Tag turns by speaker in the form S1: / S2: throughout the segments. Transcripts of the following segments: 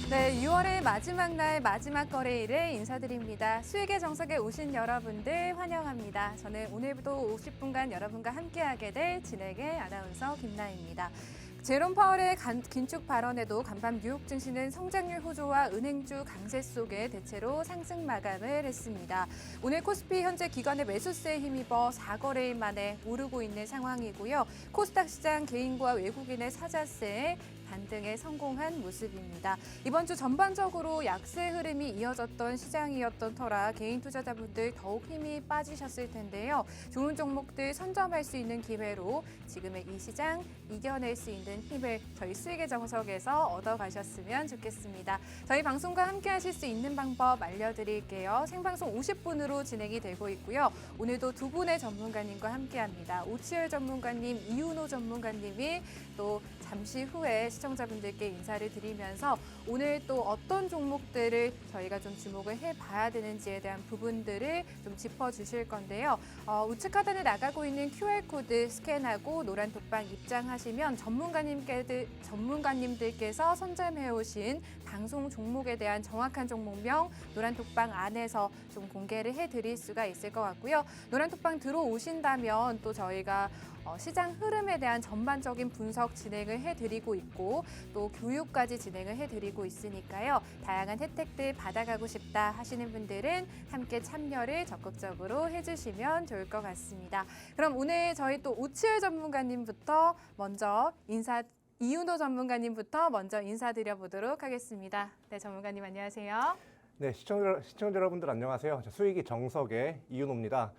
S1: 네, 6월의 마지막 날 마지막 거래일에 인사드립니다. 수익의 정석에 오신 여러분들 환영합니다. 저는 오늘부터 50분간 여러분과 함께하게 될 진행의 아나운서 김나희입니다. 제롬 파월의 긴축 발언에도 간밤 뉴욕 증시는 성장률 호조와 은행주 강세 속에 대체로 상승 마감을 했습니다. 오늘 코스피 현재 기관의 매수세에 힘입어 4거래일 만에 오르고 있는 상황이고요. 코스닥 시장 개인과 외국인의 사자세에 반등에 성공한 모습입니다. 이번 주 전반적으로 약세 흐름이 이어졌던 시장이었던 터라 개인 투자자분들 더욱 힘이 빠지셨을 텐데요. 좋은 종목들 선점할 수 있는 기회로 지금의 이 시장 이겨낼 수 있는 힘을 저희 수익의 정석에서 얻어가셨으면 좋겠습니다. 저희 방송과 함께 하실 수 있는 방법 알려드릴게요. 생방송 50분으로 진행이 되고 있고요. 오늘도 두 분의 전문가님과 함께합니다. 오치열 전문가님, 이윤호 전문가님이 또 잠시 후에 시청자분들께 인사를 드리면서 오늘 또 어떤 종목들을 저희가 좀 주목을 해봐야 되는지에 대한 부분들을 좀 짚어주실 건데요. 우측 하단에 나가고 있는 QR코드 스캔하고 노란 톡방 입장하시면 전문가님들께서 선점해오신 방송 종목에 대한 정확한 종목명 노란 톡방 안에서 좀 공개를 해드릴 수가 있을 것 같고요. 노란 톡방 들어오신다면 또 저희가 시장 흐름에 대한 전반적인 분석 진행을 해드리고 있고 또 교육까지 진행을 해드리고 있으니까요. 다양한 혜택들 받아가고 싶다 하시는 분들은 함께 참여를 적극적으로 해주시면 좋을 것 같습니다. 그럼 오늘 저희 또 오치열 전문가님부터 먼저 이윤호 전문가님부터 먼저 인사드려보도록 하겠습니다. 네, 전문가님 안녕하세요.
S2: 네, 시청자 여러분들 안녕하세요. 수익이 정석의 이윤호입니다.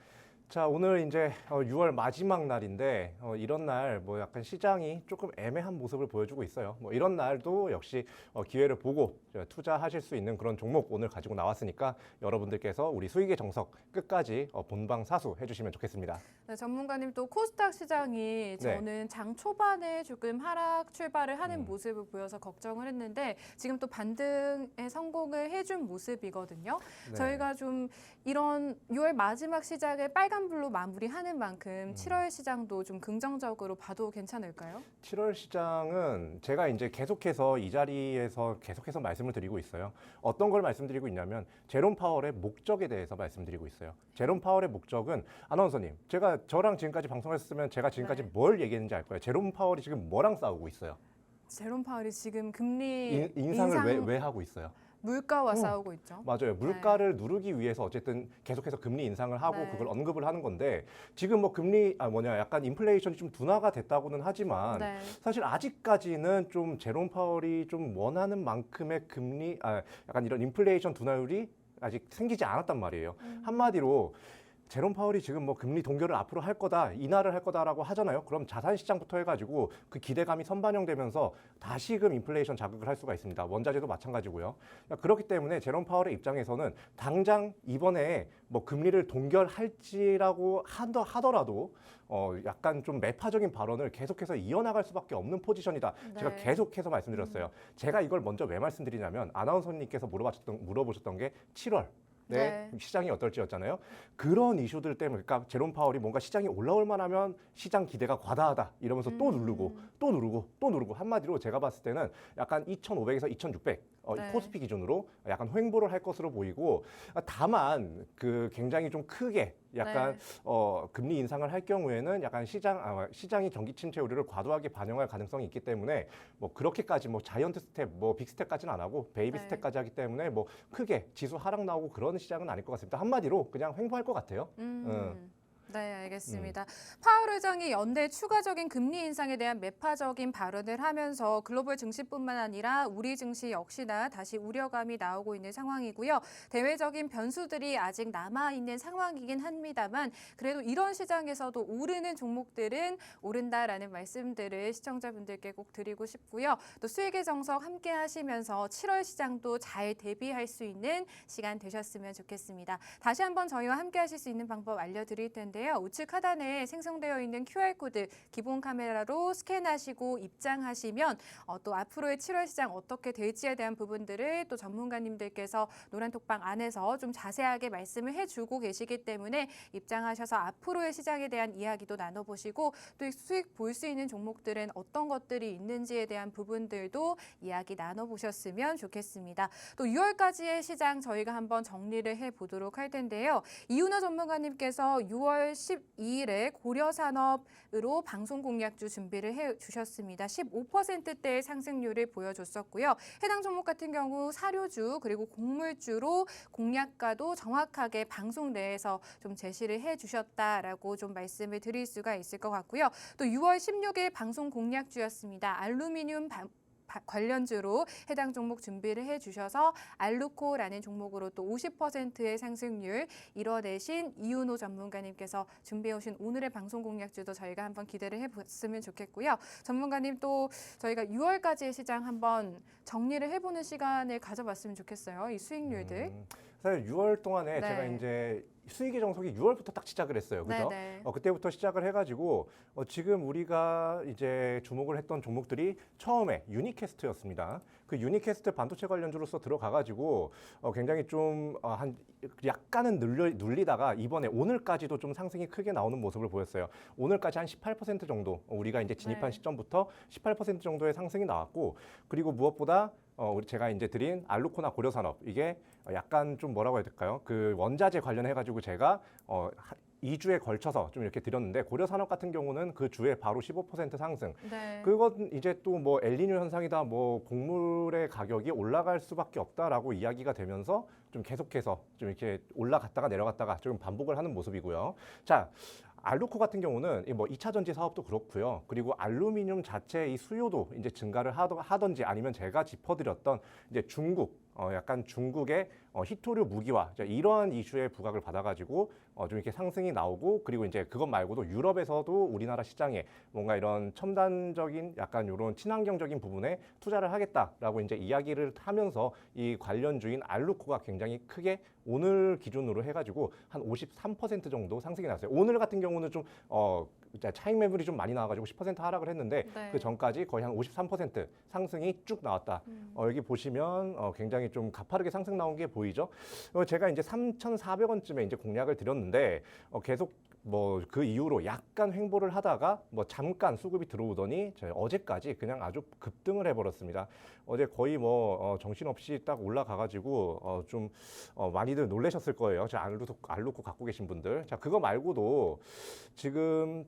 S2: 자, 오늘 이제 6월 마지막 날인데 이런 날 뭐 약간 시장이 조금 애매한 모습을 보여주고 있어요. 뭐 이런 날도 역시 기회를 보고 투자하실 수 있는 그런 종목 오늘 가지고 나왔으니까 여러분들께서 우리 수익의 정석 끝까지 본방사수 해주시면 좋겠습니다.
S1: 네, 전문가님 또 코스닥 시장이 저는 장 초반에 조금 하락 출발을 하는 모습을 보여서 걱정을 했는데 지금 또 반등에 성공을 해준 모습이거든요.
S2: 네.
S1: 저희가 좀 이런 6월 마지막 시장을 빨간불로 마무리하는 만큼 7월 시장도 좀 긍정적으로 봐도 괜찮을까요?
S2: 7월 시장은 제가 이제 계속해서 이 자리에서 계속해서 말씀을 드리고 있어요. 어떤 걸 말씀드리고 있냐면 제롬 파월의 목적에 대해서 말씀드리고 있어요. 제롬 파월의 목적은 아나운서님, 저랑 지금까지 방송했으면 제가 지금까지 뭘 얘기했는지 알 거예요. 제롬 파월이 지금 뭐랑 싸우고 있어요?
S1: 제롬 파월이 지금 금리
S2: 인상을 왜 하고 있어요?
S1: 물가와 싸우고 있죠.
S2: 맞아요. 물가를 누르기 위해서 어쨌든 계속해서 금리 인상을 하고 그걸 언급을 하는 건데 지금 뭐 약간 인플레이션이 좀 둔화가 됐다고는 하지만 사실 아직까지는 좀 제롬 파월이 좀 원하는 만큼의 약간 이런 인플레이션 둔화율이 아직 생기지 않았단 말이에요. 한마디로 제롬 파월이 지금 뭐 금리 동결을 앞으로 할 거다, 인하를 할 거다라고 하잖아요. 그럼 자산 시장부터 해가지고 그 기대감이 선반영되면서 다시금 인플레이션 자극을 할 수가 있습니다. 원자재도 마찬가지고요. 그렇기 때문에 제롬 파월의 입장에서는 당장 이번에 뭐 금리를 동결할지라고 하더라도 약간 좀 매파적인 발언을 계속해서 이어나갈 수밖에 없는 포지션이다. 제가 계속해서 말씀드렸어요. 제가 이걸 먼저 왜 말씀드리냐면 아나운서님께서 물어보셨던 게 7월. 시장이 어떨지였잖아요. 그런 이슈들 때문에 그러니까 제롬 파월이 뭔가 시장이 올라올 만하면 시장 기대가 과다하다 이러면서 또 누르고 한마디로 제가 봤을 때는 약간 2,500에서 2,600 코스피 기준으로 약간 횡보를 할 것으로 보이고 다만 그 굉장히 좀 크게 약간 금리 인상을 할 경우에는 약간 시장이 경기 침체 우려를 과도하게 반영할 가능성이 있기 때문에 뭐 그렇게까지 뭐 자이언트 스텝, 뭐 빅 스텝까지는 안 하고 베이비 스텝까지 하기 때문에 뭐 크게 지수 하락 나오고 그런 시장은 아닐 것 같습니다. 한마디로 그냥 횡보할 것 같아요.
S1: 네, 알겠습니다. 파월 의장이 연내 추가적인 금리 인상에 대한 매파적인 발언을 하면서 글로벌 증시뿐만 아니라 우리 증시 역시나 다시 우려감이 나오고 있는 상황이고요. 대외적인 변수들이 아직 남아있는 상황이긴 합니다만 그래도 이런 시장에서도 오르는 종목들은 오른다라는 말씀들을 시청자분들께 꼭 드리고 싶고요. 또 수익의 정석 함께 하시면서 7월 시장도 잘 대비할 수 있는 시간 되셨으면 좋겠습니다. 다시 한번 저희와 함께 하실 수 있는 방법 알려드릴 텐데 텐데요. 우측 하단에 생성되어 있는 QR코드 기본 카메라로 스캔하시고 입장하시면 또 앞으로의 7월 시장 어떻게 될지에 대한 부분들을 또 전문가님들께서 노란톡방 안에서 좀 자세하게 말씀을 해주고 계시기 때문에 입장하셔서 앞으로의 시장에 대한 이야기도 나눠보시고 또 수익 볼 수 있는 종목들은 어떤 것들이 있는지에 대한 부분들도 이야기 나눠보셨으면 좋겠습니다. 또 6월까지의 시장 저희가 한번 정리를 해보도록 할 텐데요. 이윤호 전문가님께서 6월 12일에 고려산업으로 방송 공략주 준비를 해주셨습니다. 15%대의 상승률을 보여줬었고요. 해당 종목 같은 경우 사료주 그리고 곡물주로 공략가도 정확하게 방송 내에서 좀 제시를 해주셨다라고 좀 말씀을 드릴 수가 있을 것 같고요. 또 6월 16일 방송 공략주였습니다. 알루미늄 관련주로 해당 종목 준비를 해주셔서 알루코라는 종목으로 또 50%의 상승률 이뤄내신 이윤호 전문가님께서 준비해오신 오늘의 방송 공략주도 저희가 한번 기대를 해봤으면 좋겠고요. 전문가님 또 저희가 6월까지의 시장 한번 정리를 해보는 시간을 가져봤으면 좋겠어요. 이 수익률들.
S2: 사실 6월 동안에
S1: 네.
S2: 제가 이제 수익의 정석이 6월부터 딱 시작을 했어요. 그죠?
S1: 네네.
S2: 그때부터 시작을 해가지고 지금 우리가 이제 주목을 했던 종목들이 처음에 유니캐스트였습니다. 그 유니캐스트 반도체 관련주로서 들어가가지고 굉장히 좀 한 약간은 눌리다가 이번에 오늘까지도 좀 상승이 크게 나오는 모습을 보였어요. 오늘까지 한 18% 정도 우리가 이제 진입한
S1: 네.
S2: 시점부터 18% 정도의 상승이 나왔고 그리고 무엇보다 제가 이제 드린 알루코나 고려산업 이게 약간 좀 뭐라고 해야 될까요? 그 원자재 관련해가지고 제가 2주에 걸쳐서 좀 이렇게 드렸는데 고려산업 같은 경우는 그 주에 바로 15% 상승.
S1: 네.
S2: 그건 이제 또 뭐 엘니뇨 현상이다, 뭐 곡물의 가격이 올라갈 수밖에 없다라고 이야기가 되면서 좀 계속해서 좀 이렇게 올라갔다가 내려갔다가 좀 반복을 하는 모습이고요. 자. 알루코 같은 경우는 뭐 2차 전지 사업도 그렇고요. 그리고 알루미늄 자체 이 수요도 이제 증가를 하던지 아니면 제가 짚어드렸던 이제 중국, 약간 중국의 히토류 무기화 이러한 이슈의 부각을 받아가지고 좀 이렇게 상승이 나오고 그리고 이제 그것 말고도 유럽에서도 우리나라 시장에 뭔가 이런 첨단적인 약간 이런 친환경적인 부분에 투자를 하겠다라고 이제 이야기를 하면서 이 관련주인 알루코가 굉장히 크게 오늘 기준으로 해가지고 한 53% 정도 상승이 났어요. 오늘 같은 경우는 좀 차익 매물이 좀 많이 나와가지고 10% 하락을 했는데
S1: 네.
S2: 그 전까지 거의 한 53% 상승이 쭉 나왔다. 여기 보시면 굉장히 좀 가파르게 상승 나온 게 보이죠. 제가 이제 3,400원쯤에 이제 공략을 드렸는데 계속 뭐 그 이후로 약간 횡보를 하다가 뭐 잠깐 수급이 들어오더니 어제까지 그냥 아주 급등을 해버렸습니다. 어제 거의 뭐 정신없이 딱 올라가가지고 좀 많이들 놀라셨을 거예요. 저 알루코 갖고 계신 분들. 자, 그거 말고도 지금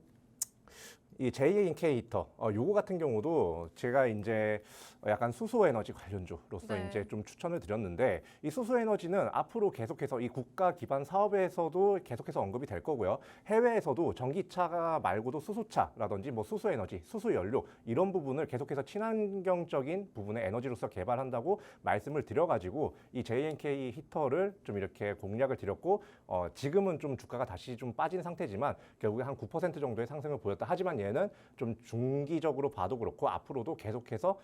S2: 이 JNK 히터 요거 같은 경우도 제가 이제 약간 수소에너지 관련주로서
S1: 네.
S2: 이제 좀 추천을 드렸는데 이 수소에너지는 앞으로 계속해서 이 국가 기반 사업에서도 계속해서 언급이 될 거고요. 해외에서도 전기차 말고도 수소차라든지 뭐 수소에너지, 수소연료 이런 부분을 계속해서 친환경적인 부분의 에너지로서 개발한다고 말씀을 드려가지고 이 JNK 히터를 좀 이렇게 공략을 드렸고 지금은 좀 주가가 다시 좀 빠진 상태지만 결국에 한 9% 정도의 상승을 보였다. 하지만 얘는 좀 중기적으로 봐도 그렇고 앞으로도 계속해서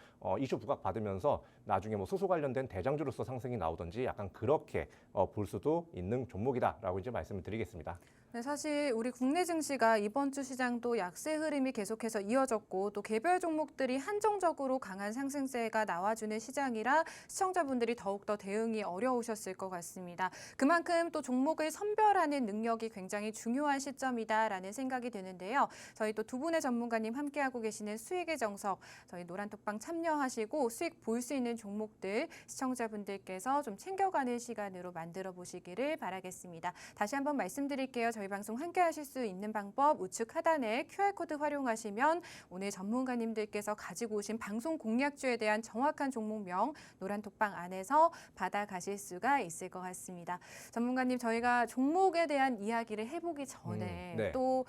S2: 이슈 부각 받으면서 나중에 뭐 수소 관련된 대장주로서 상승이 나오든지 약간 그렇게 볼 수도 있는 종목이다라고 이제 말씀을 드리겠습니다.
S1: 네, 사실 우리 국내 증시가 이번 주 시장도 약세 흐름이 계속해서 이어졌고 또 개별 종목들이 한정적으로 강한 상승세가 나와주는 시장이라 시청자분들이 더욱더 대응이 어려우셨을 것 같습니다. 그만큼 또 종목을 선별하는 능력이 굉장히 중요한 시점이다라는 생각이 드는데요. 저희 또 두 분의 전문가님 함께하고 계시는 수익의 정석, 저희 노란톡방 참여하시고 수익 볼 수 있는 종목들 시청자분들께서 좀 챙겨가는 시간으로 만들어 보시기를 바라겠습니다. 다시 한번 말씀드릴게요. 저희 방송 함께 하실 수 있는 방법 우측 하단에 QR코드 활용하시면 오늘 전문가님들께서 가지고 오신 방송 공략주에 대한 정확한 종목명 노란톡방 안에서 받아가실 수가 있을 것 같습니다. 전문가님 저희가 종목에 대한 이야기를 해보기 전에
S2: 네.
S1: 또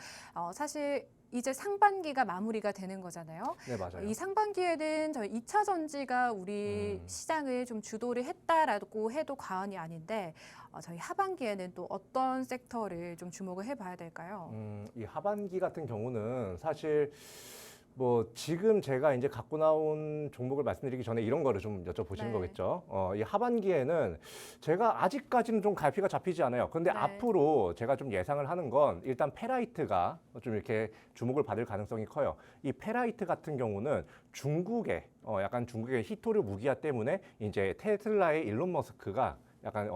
S1: 사실 이제 상반기가 마무리가 되는 거잖아요.
S2: 네, 맞아요.
S1: 이 상반기에는 저희 2차 전지가 우리 시장을 좀 주도를 했다라고 해도 과언이 아닌데 저희 하반기에는 또 어떤 섹터를 좀 주목을 해봐야 될까요?
S2: 이 하반기 같은 경우는 사실 뭐 지금 제가 이제 갖고 나온 종목을 말씀드리기 전에 이런 거를 좀 여쭤보시는
S1: 네.
S2: 거겠죠. 이 하반기에는 제가 아직까지는 좀 갈피가 잡히지 않아요. 근데
S1: 네.
S2: 앞으로 제가 좀 예상을 하는 건 일단 페라이트가 좀 이렇게 주목을 받을 가능성이 커요. 이 페라이트 같은 경우는 중국의 약간 중국의 히토류 무기화 때문에 이제 테슬라의 일론 머스크가 약간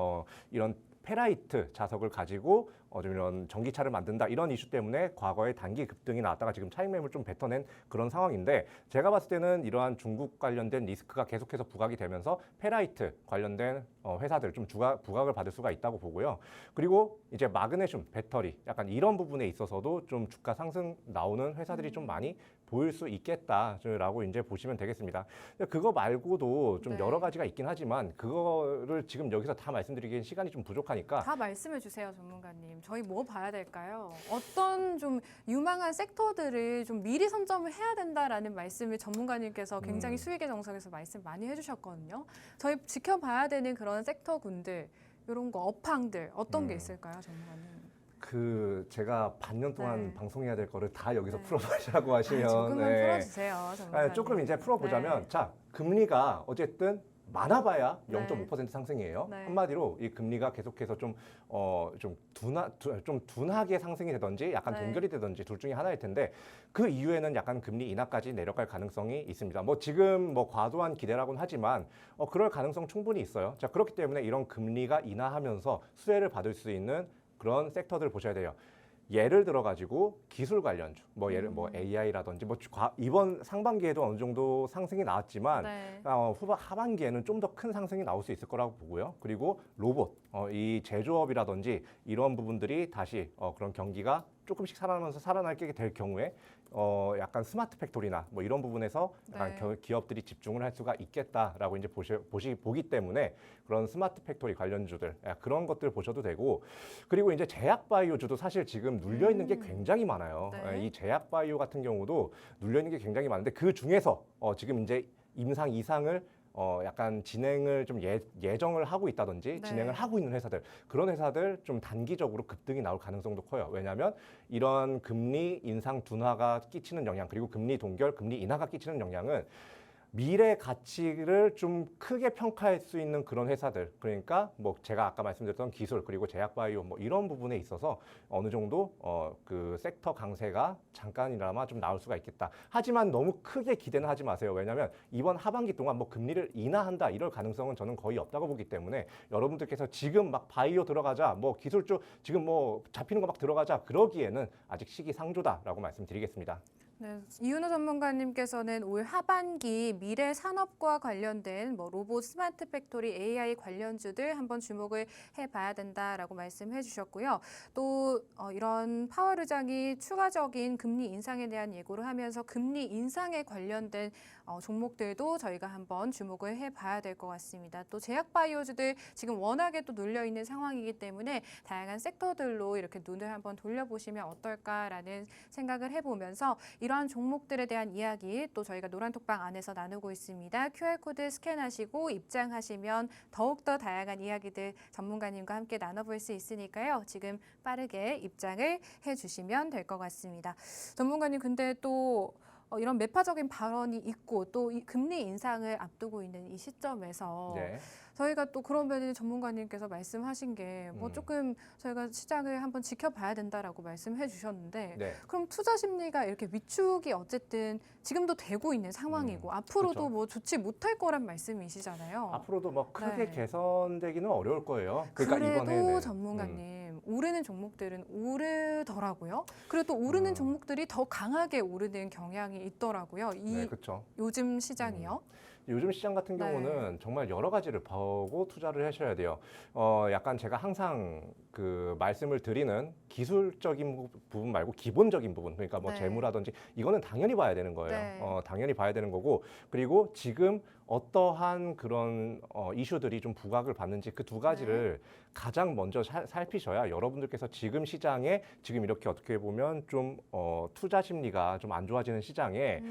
S2: 이런 페라이트 자석을 가지고 좀 이런 전기차를 만든다 이런 이슈 때문에 과거에 단기 급등이 나왔다가 지금 차익 매물 좀 뱉어낸 그런 상황인데 제가 봤을 때는 이러한 중국 관련된 리스크가 계속해서 부각이 되면서 페라이트 관련된 회사들 좀 부각을 받을 수가 있다고 보고요. 그리고 이제 마그네슘, 배터리 약간 이런 부분에 있어서도 좀 주가 상승 나오는 회사들이 좀 많이 보일 수 있겠다라고 이제 보시면 되겠습니다. 그거 말고도 좀
S1: 네.
S2: 여러 가지가 있긴 하지만 그거를 지금 여기서 다 말씀드리기엔 시간이 좀 부족하니까
S1: 다 말씀해 주세요, 전문가님. 저희 뭐 봐야 될까요? 어떤 좀 유망한 섹터들을 좀 미리 선점을 해야 된다라는 말씀을 전문가님께서 굉장히 수익의 정석에서 말씀 많이 해주셨거든요. 저희 지켜봐야 되는 그런 섹터군들, 이런 거 업황들 어떤 게 있을까요, 전문가님?
S2: 제가 반년 동안
S1: 네.
S2: 방송해야 될 거를 다 여기서
S1: 네.
S2: 풀어보시라고 하시면
S1: 조금만 풀어주세요, 전문가님.
S2: 조금 이제 풀어보자면
S1: 네.
S2: 자 금리가 어쨌든 많아봐야
S1: 네.
S2: 0.5% 상승이에요.
S1: 네.
S2: 한마디로 이 금리가 계속해서 좀 둔하게 상승이 되든지 약간
S1: 네.
S2: 동결이 되든지 둘 중에 하나일 텐데 그 이후에는 약간 금리 인하까지 내려갈 가능성이 있습니다. 뭐 지금 뭐 과도한 기대라고는 하지만 그럴 가능성 충분히 있어요. 자 그렇기 때문에 이런 금리가 인하하면서 수혜를 받을 수 있는 그런 섹터들을 보셔야 돼요. 예를 들어 가지고 기술 관련주, 뭐 예를 뭐 AI라든지 뭐 이번 상반기에도 어느 정도 상승이 나왔지만
S1: 네.
S2: 하반기에는 좀 더 큰 상승이 나올 수 있을 거라고 보고요. 그리고 로봇, 이 제조업이라든지 이런 부분들이 다시 그런 경기가 조금씩 살아나게 될 경우에 약간 스마트 팩토리나 뭐 이런 부분에서 약간
S1: 네.
S2: 기업들이 집중을 할 수가 있겠다라고 이제 보기 때문에 그런 스마트 팩토리 관련주들 그런 것들 보셔도 되고 그리고 이제 제약 바이오주도 사실 지금 눌려 있는 게 굉장히 많아요.
S1: 네.
S2: 이 제약 바이오 같은 경우도 눌려 있는 게 굉장히 많은데 그 중에서 지금 이제 임상 이상을 약간 진행을 좀 예정을 하고 있다든지
S1: 네.
S2: 진행을 하고 있는 회사들 그런 회사들 좀 단기적으로 급등이 나올 가능성도 커요. 왜냐하면 이런 금리 인상 둔화가 끼치는 영향 그리고 금리 동결, 금리 인하가 끼치는 영향은 미래 가치를 좀 크게 평가할 수 있는 그런 회사들 그러니까 뭐 제가 아까 말씀드렸던 기술 그리고 제약 바이오 뭐 이런 부분에 있어서 어느 정도 그 섹터 강세가 잠깐이나마 좀 나올 수가 있겠다. 하지만 너무 크게 기대는 하지 마세요. 왜냐하면 이번 하반기 동안 뭐 금리를 인하한다 이럴 가능성은 저는 거의 없다고 보기 때문에 여러분들께서 지금 막 바이오 들어가자 뭐 기술주 지금 뭐 잡히는 거 막 들어가자 그러기에는 아직 시기상조다라고 말씀드리겠습니다.
S1: 네, 이윤호 전문가님께서는 올 하반기 미래 산업과 관련된 뭐 로봇, 스마트 팩토리, AI 관련주들 한번 주목을 해봐야 된다라고 말씀해 주셨고요. 또 이런 파월 의장이 추가적인 금리 인상에 대한 예고를 하면서 금리 인상에 관련된 종목들도 저희가 한번 주목을 해봐야 될 것 같습니다. 또 제약 바이오주들 지금 워낙에 또 눌려 있는 상황이기 때문에 다양한 섹터들로 이렇게 눈을 한번 돌려보시면 어떨까라는 생각을 해보면서 이러한 종목들에 대한 이야기 또 저희가 노란톡방 안에서 나누고 있습니다. QR코드 스캔하시고 입장하시면 더욱더 다양한 이야기들 전문가님과 함께 나눠볼 수 있으니까요. 지금 빠르게 입장을 해주시면 될 것 같습니다. 전문가님 근데 또 이런 매파적인 발언이 있고 또 이 금리 인상을 앞두고 있는 이 시점에서
S2: 네.
S1: 저희가 또 그러면 전문가님께서 말씀하신 게 뭐 조금 저희가 시장을 한번 지켜봐야 된다라고 말씀해 주셨는데
S2: 네.
S1: 그럼 투자 심리가 이렇게 위축이 어쨌든 지금도 되고 있는 상황이고 앞으로도
S2: 그렇죠.
S1: 뭐 좋지 못할 거란 말씀이시잖아요.
S2: 앞으로도 뭐 크게
S1: 네.
S2: 개선되기는 어려울 거예요. 그러니까
S1: 그래도
S2: 이번에는
S1: 전문가님 오르는 종목들은 오르더라고요. 그리고 또 오르는 종목들이 더 강하게 오르는 경향이 있더라고요. 이
S2: 네, 그렇죠.
S1: 요즘 시장이요.
S2: 요즘 시장 같은
S1: 네.
S2: 경우는 정말 여러 가지를 보고 투자를 하셔야 돼요. 약간 제가 항상 그 말씀을 드리는 기술적인 부분 말고 기본적인 부분, 그러니까 뭐
S1: 네.
S2: 재무라든지 이거는 당연히 봐야 되는 거예요.
S1: 네.
S2: 당연히 봐야 되는 거고, 그리고 지금 어떠한 그런 이슈들이 좀 부각을 받는지 그 두 가지를 가장 먼저 살피셔야 여러분들께서 지금 시장에 지금 이렇게 어떻게 보면 좀 투자 심리가 좀 안 좋아지는 시장에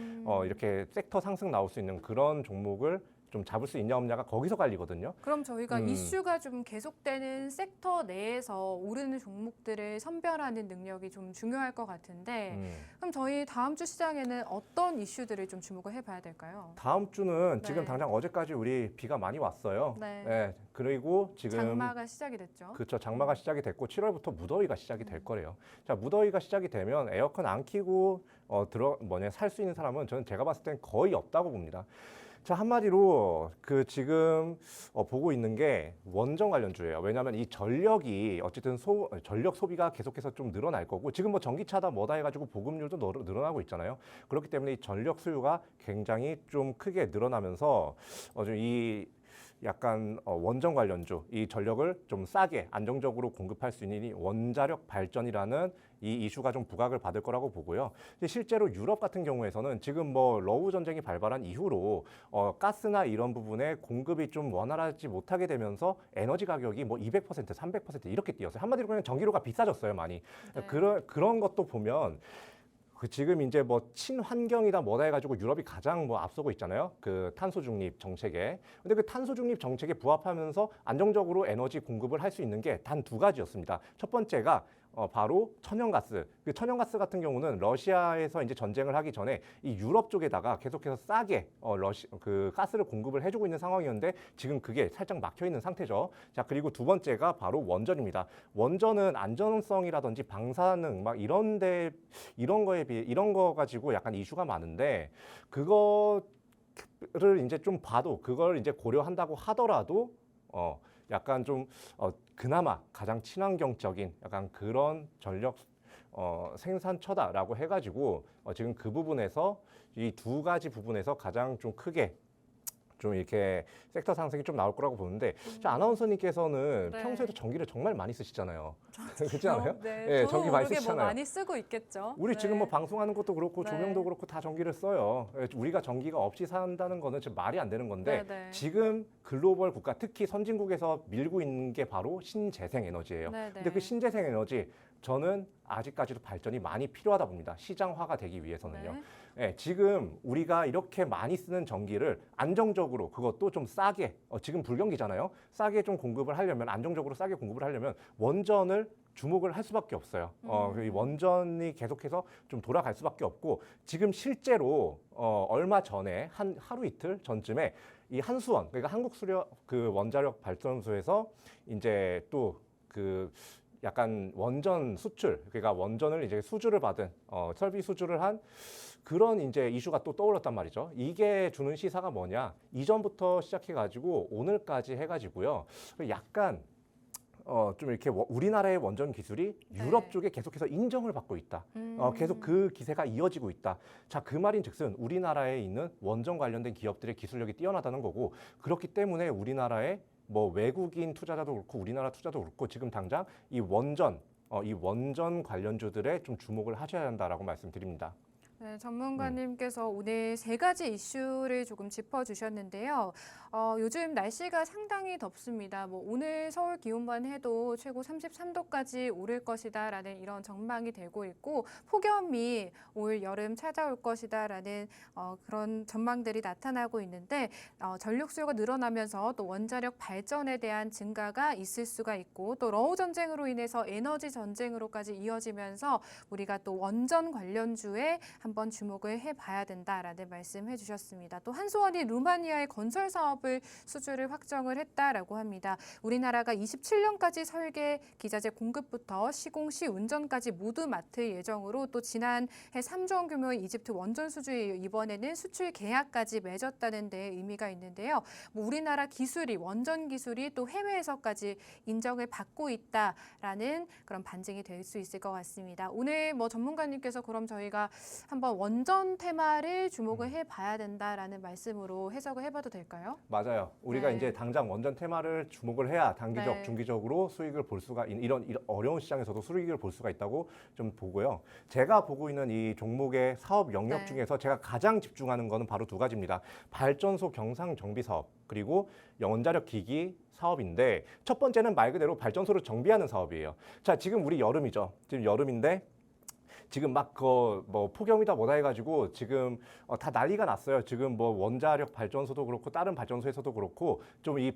S2: 이렇게 섹터 상승 나올 수 있는 그런 종목을 좀 잡을 수 있냐 없냐가 거기서 갈리거든요.
S1: 그럼 저희가 이슈가 좀 계속되는 섹터 내에서 오르는 종목들을 선별하는 능력이 좀 중요할 것 같은데 그럼 저희 다음 주 시장에는 어떤 이슈들을 좀 주목을 해봐야 될까요?
S2: 다음 주는
S1: 네.
S2: 지금 당장 어제까지 우리 비가 많이 왔어요.
S1: 네.
S2: 네, 그리고 지금
S1: 장마가 시작이 됐죠.
S2: 그렇죠. 장마가 시작이 됐고 7월부터 무더위가 시작이 될 거래요. 자, 무더위가 시작이 되면 에어컨 안 켜고 살 수 있는 사람은 저는 제가 봤을 땐 거의 없다고 봅니다. 자, 한마디로 그 지금 보고 있는 게 원전 관련주예요. 왜냐하면 이 전력이 어쨌든 전력 소비가 계속해서 좀 늘어날 거고 지금 뭐 전기차다 뭐다 해가지고 보급률도 늘어나고 있잖아요. 그렇기 때문에 이 전력 수요가 굉장히 좀 크게 늘어나면서 이 약간 원전 관련주, 이 전력을 좀 싸게 안정적으로 공급할 수 있는 이 원자력 발전이라는 이 이슈가 좀 부각을 받을 거라고 보고요. 실제로 유럽 같은 경우에서는 지금 뭐 러우 전쟁이 발발한 이후로 가스나 이런 부분에 공급이 좀 원활하지 못하게 되면서 에너지 가격이 뭐 200%, 300% 이렇게 뛰었어요. 한마디로 그냥 전기료가 비싸졌어요, 많이.
S1: 네.
S2: 그런 것도 보면 지금 이제 뭐 친환경이다 뭐다 해가지고 유럽이 가장 뭐 앞서고 있잖아요. 그 탄소 중립 정책에. 근데 그 탄소 중립 정책에 부합하면서 안정적으로 에너지 공급을 할 수 있는 게 단 두 가지였습니다. 첫 번째가 바로 천연가스. 그 천연가스 같은 경우는 러시아에서 이제 전쟁을 하기 전에 이 유럽 쪽에다가 계속해서 싸게 그 가스를 공급을 해주고 있는 상황이었는데 지금 그게 살짝 막혀 있는 상태죠. 자, 그리고 두 번째가 바로 원전입니다. 원전은 안전성이라든지 방사능 막 이런 거에 비해 이런 거 가지고 약간 이슈가 많은데 그거를 이제 좀 봐도 그걸 이제 고려한다고 하더라도 약간 좀 그나마 가장 친환경적인 약간 그런 전력 생산처다라고 해가지고 지금 그 부분에서 이 두 가지 부분에서 가장 좀 크게 좀 이렇게 섹터 상승이 좀 나올 거라고 보는데 아나운서님께서는
S1: 네.
S2: 평소에도 전기를 정말 많이 쓰시잖아요. 그렇지 않아요?
S1: 네,
S2: 네,
S1: 저도
S2: 전기 많이
S1: 모르게
S2: 쓰시잖아요.
S1: 뭐 많이 쓰고 있겠죠.
S2: 우리
S1: 네.
S2: 지금 뭐 방송하는 것도 그렇고
S1: 네.
S2: 조명도 그렇고 다 전기를 써요. 우리가 전기가 없이 산다는 거는 지금 말이 안 되는 건데
S1: 네, 네.
S2: 지금 글로벌 국가 특히 선진국에서 밀고 있는 게 바로 신재생 에너지예요.
S1: 네, 네.
S2: 근데 그 신재생 에너지 저는 아직까지도 발전이 많이 필요하다 봅니다. 시장화가 되기 위해서는요.
S1: 네.
S2: 네, 지금 우리가 이렇게 많이 쓰는 전기를 안정적으로 그것도 좀 싸게 지금 불경기잖아요. 싸게 좀 공급을 하려면 안정적으로 싸게 공급을 하려면 원전을 주목을 할 수밖에 없어요. 이 원전이 계속해서 좀 돌아갈 수밖에 없고 지금 실제로 얼마 전에 하루 이틀 전쯤에 이 한수원 그러니까 한국수력 그 원자력 발전소에서 이제 또 그 약간 원전 수출 그러니까 원전을 이제 수주를 받은 설비 수주를 한 그런 이제 이슈가 또 떠올랐단 말이죠. 이게 주는 시사가 뭐냐? 이전부터 시작해가지고 오늘까지 해가지고요. 약간 좀 이렇게 우리나라의 원전 기술이 유럽
S1: 네.
S2: 쪽에 계속해서 인정을 받고 있다. 계속 그 기세가 이어지고 있다. 자, 그 말인즉슨 우리나라에 있는 원전 관련된 기업들의 기술력이 뛰어나다는 거고 그렇기 때문에 우리나라의 뭐 외국인 투자자도 그렇고 우리나라 투자도 그렇고 지금 당장 이 원전 관련주들에 좀 주목을 하셔야 한다라고 말씀드립니다.
S1: 네, 전문가님께서 오늘 세 가지 이슈를 조금 짚어주셨는데요. 요즘 날씨가 상당히 덥습니다. 뭐 오늘 서울 기온만 해도 최고 33도까지 오를 것이다라는 이런 전망이 되고 있고 폭염이 올 여름 찾아올 것이다라는 그런 전망들이 나타나고 있는데 전력 수요가 늘어나면서 또 원자력 발전에 대한 증가가 있을 수가 있고 또 러우 전쟁으로 인해서 에너지 전쟁으로까지 이어지면서 우리가 또 원전 관련주에 한번 주목을 해봐야 된다라는 말씀해 주셨습니다. 또 한수원이 루마니아의 건설 사업을 수주를 확정을 했다라고 합니다. 우리나라가 27년까지 설계, 기자재 공급부터 시공, 시운전까지 모두 맡을 예정으로 또 지난해 3조 원 규모의 이집트 원전 수주에 이번에는 수출 계약까지 맺었다는 데 의미가 있는데요. 뭐 우리나라 기술이 원전 기술이 또 해외에서까지 인정을 받고 있다라는 그런 반증이 될 수 있을 것 같습니다. 오늘 뭐 전문가님께서 그럼 저희가 한번 원전 테마를 주목을 해봐야 된다라는 말씀으로 해석을 해봐도 될까요?
S2: 맞아요. 우리가
S1: 네.
S2: 이제 당장 원전 테마를 주목을 해야 단기적,
S1: 네.
S2: 중기적으로 수익을 볼 수가 이런 어려운 시장에서도 수익을 볼 수가 있다고 좀 보고요. 제가 보고 있는 이 종목의 사업 영역
S1: 네.
S2: 중에서 제가 가장 집중하는 거는 바로 두 가지입니다. 발전소 경상 정비 사업 그리고 원자력 기기 사업인데 첫 번째는 말 그대로 발전소를 정비하는 사업이에요. 자, 지금 우리 여름이죠. 지금 여름인데 지금 막 그 뭐 폭염이다 뭐다 해가지고 지금 다 난리가 났어요. 지금 뭐 원자력 발전소도 그렇고 다른 발전소에서도 그렇고 좀 이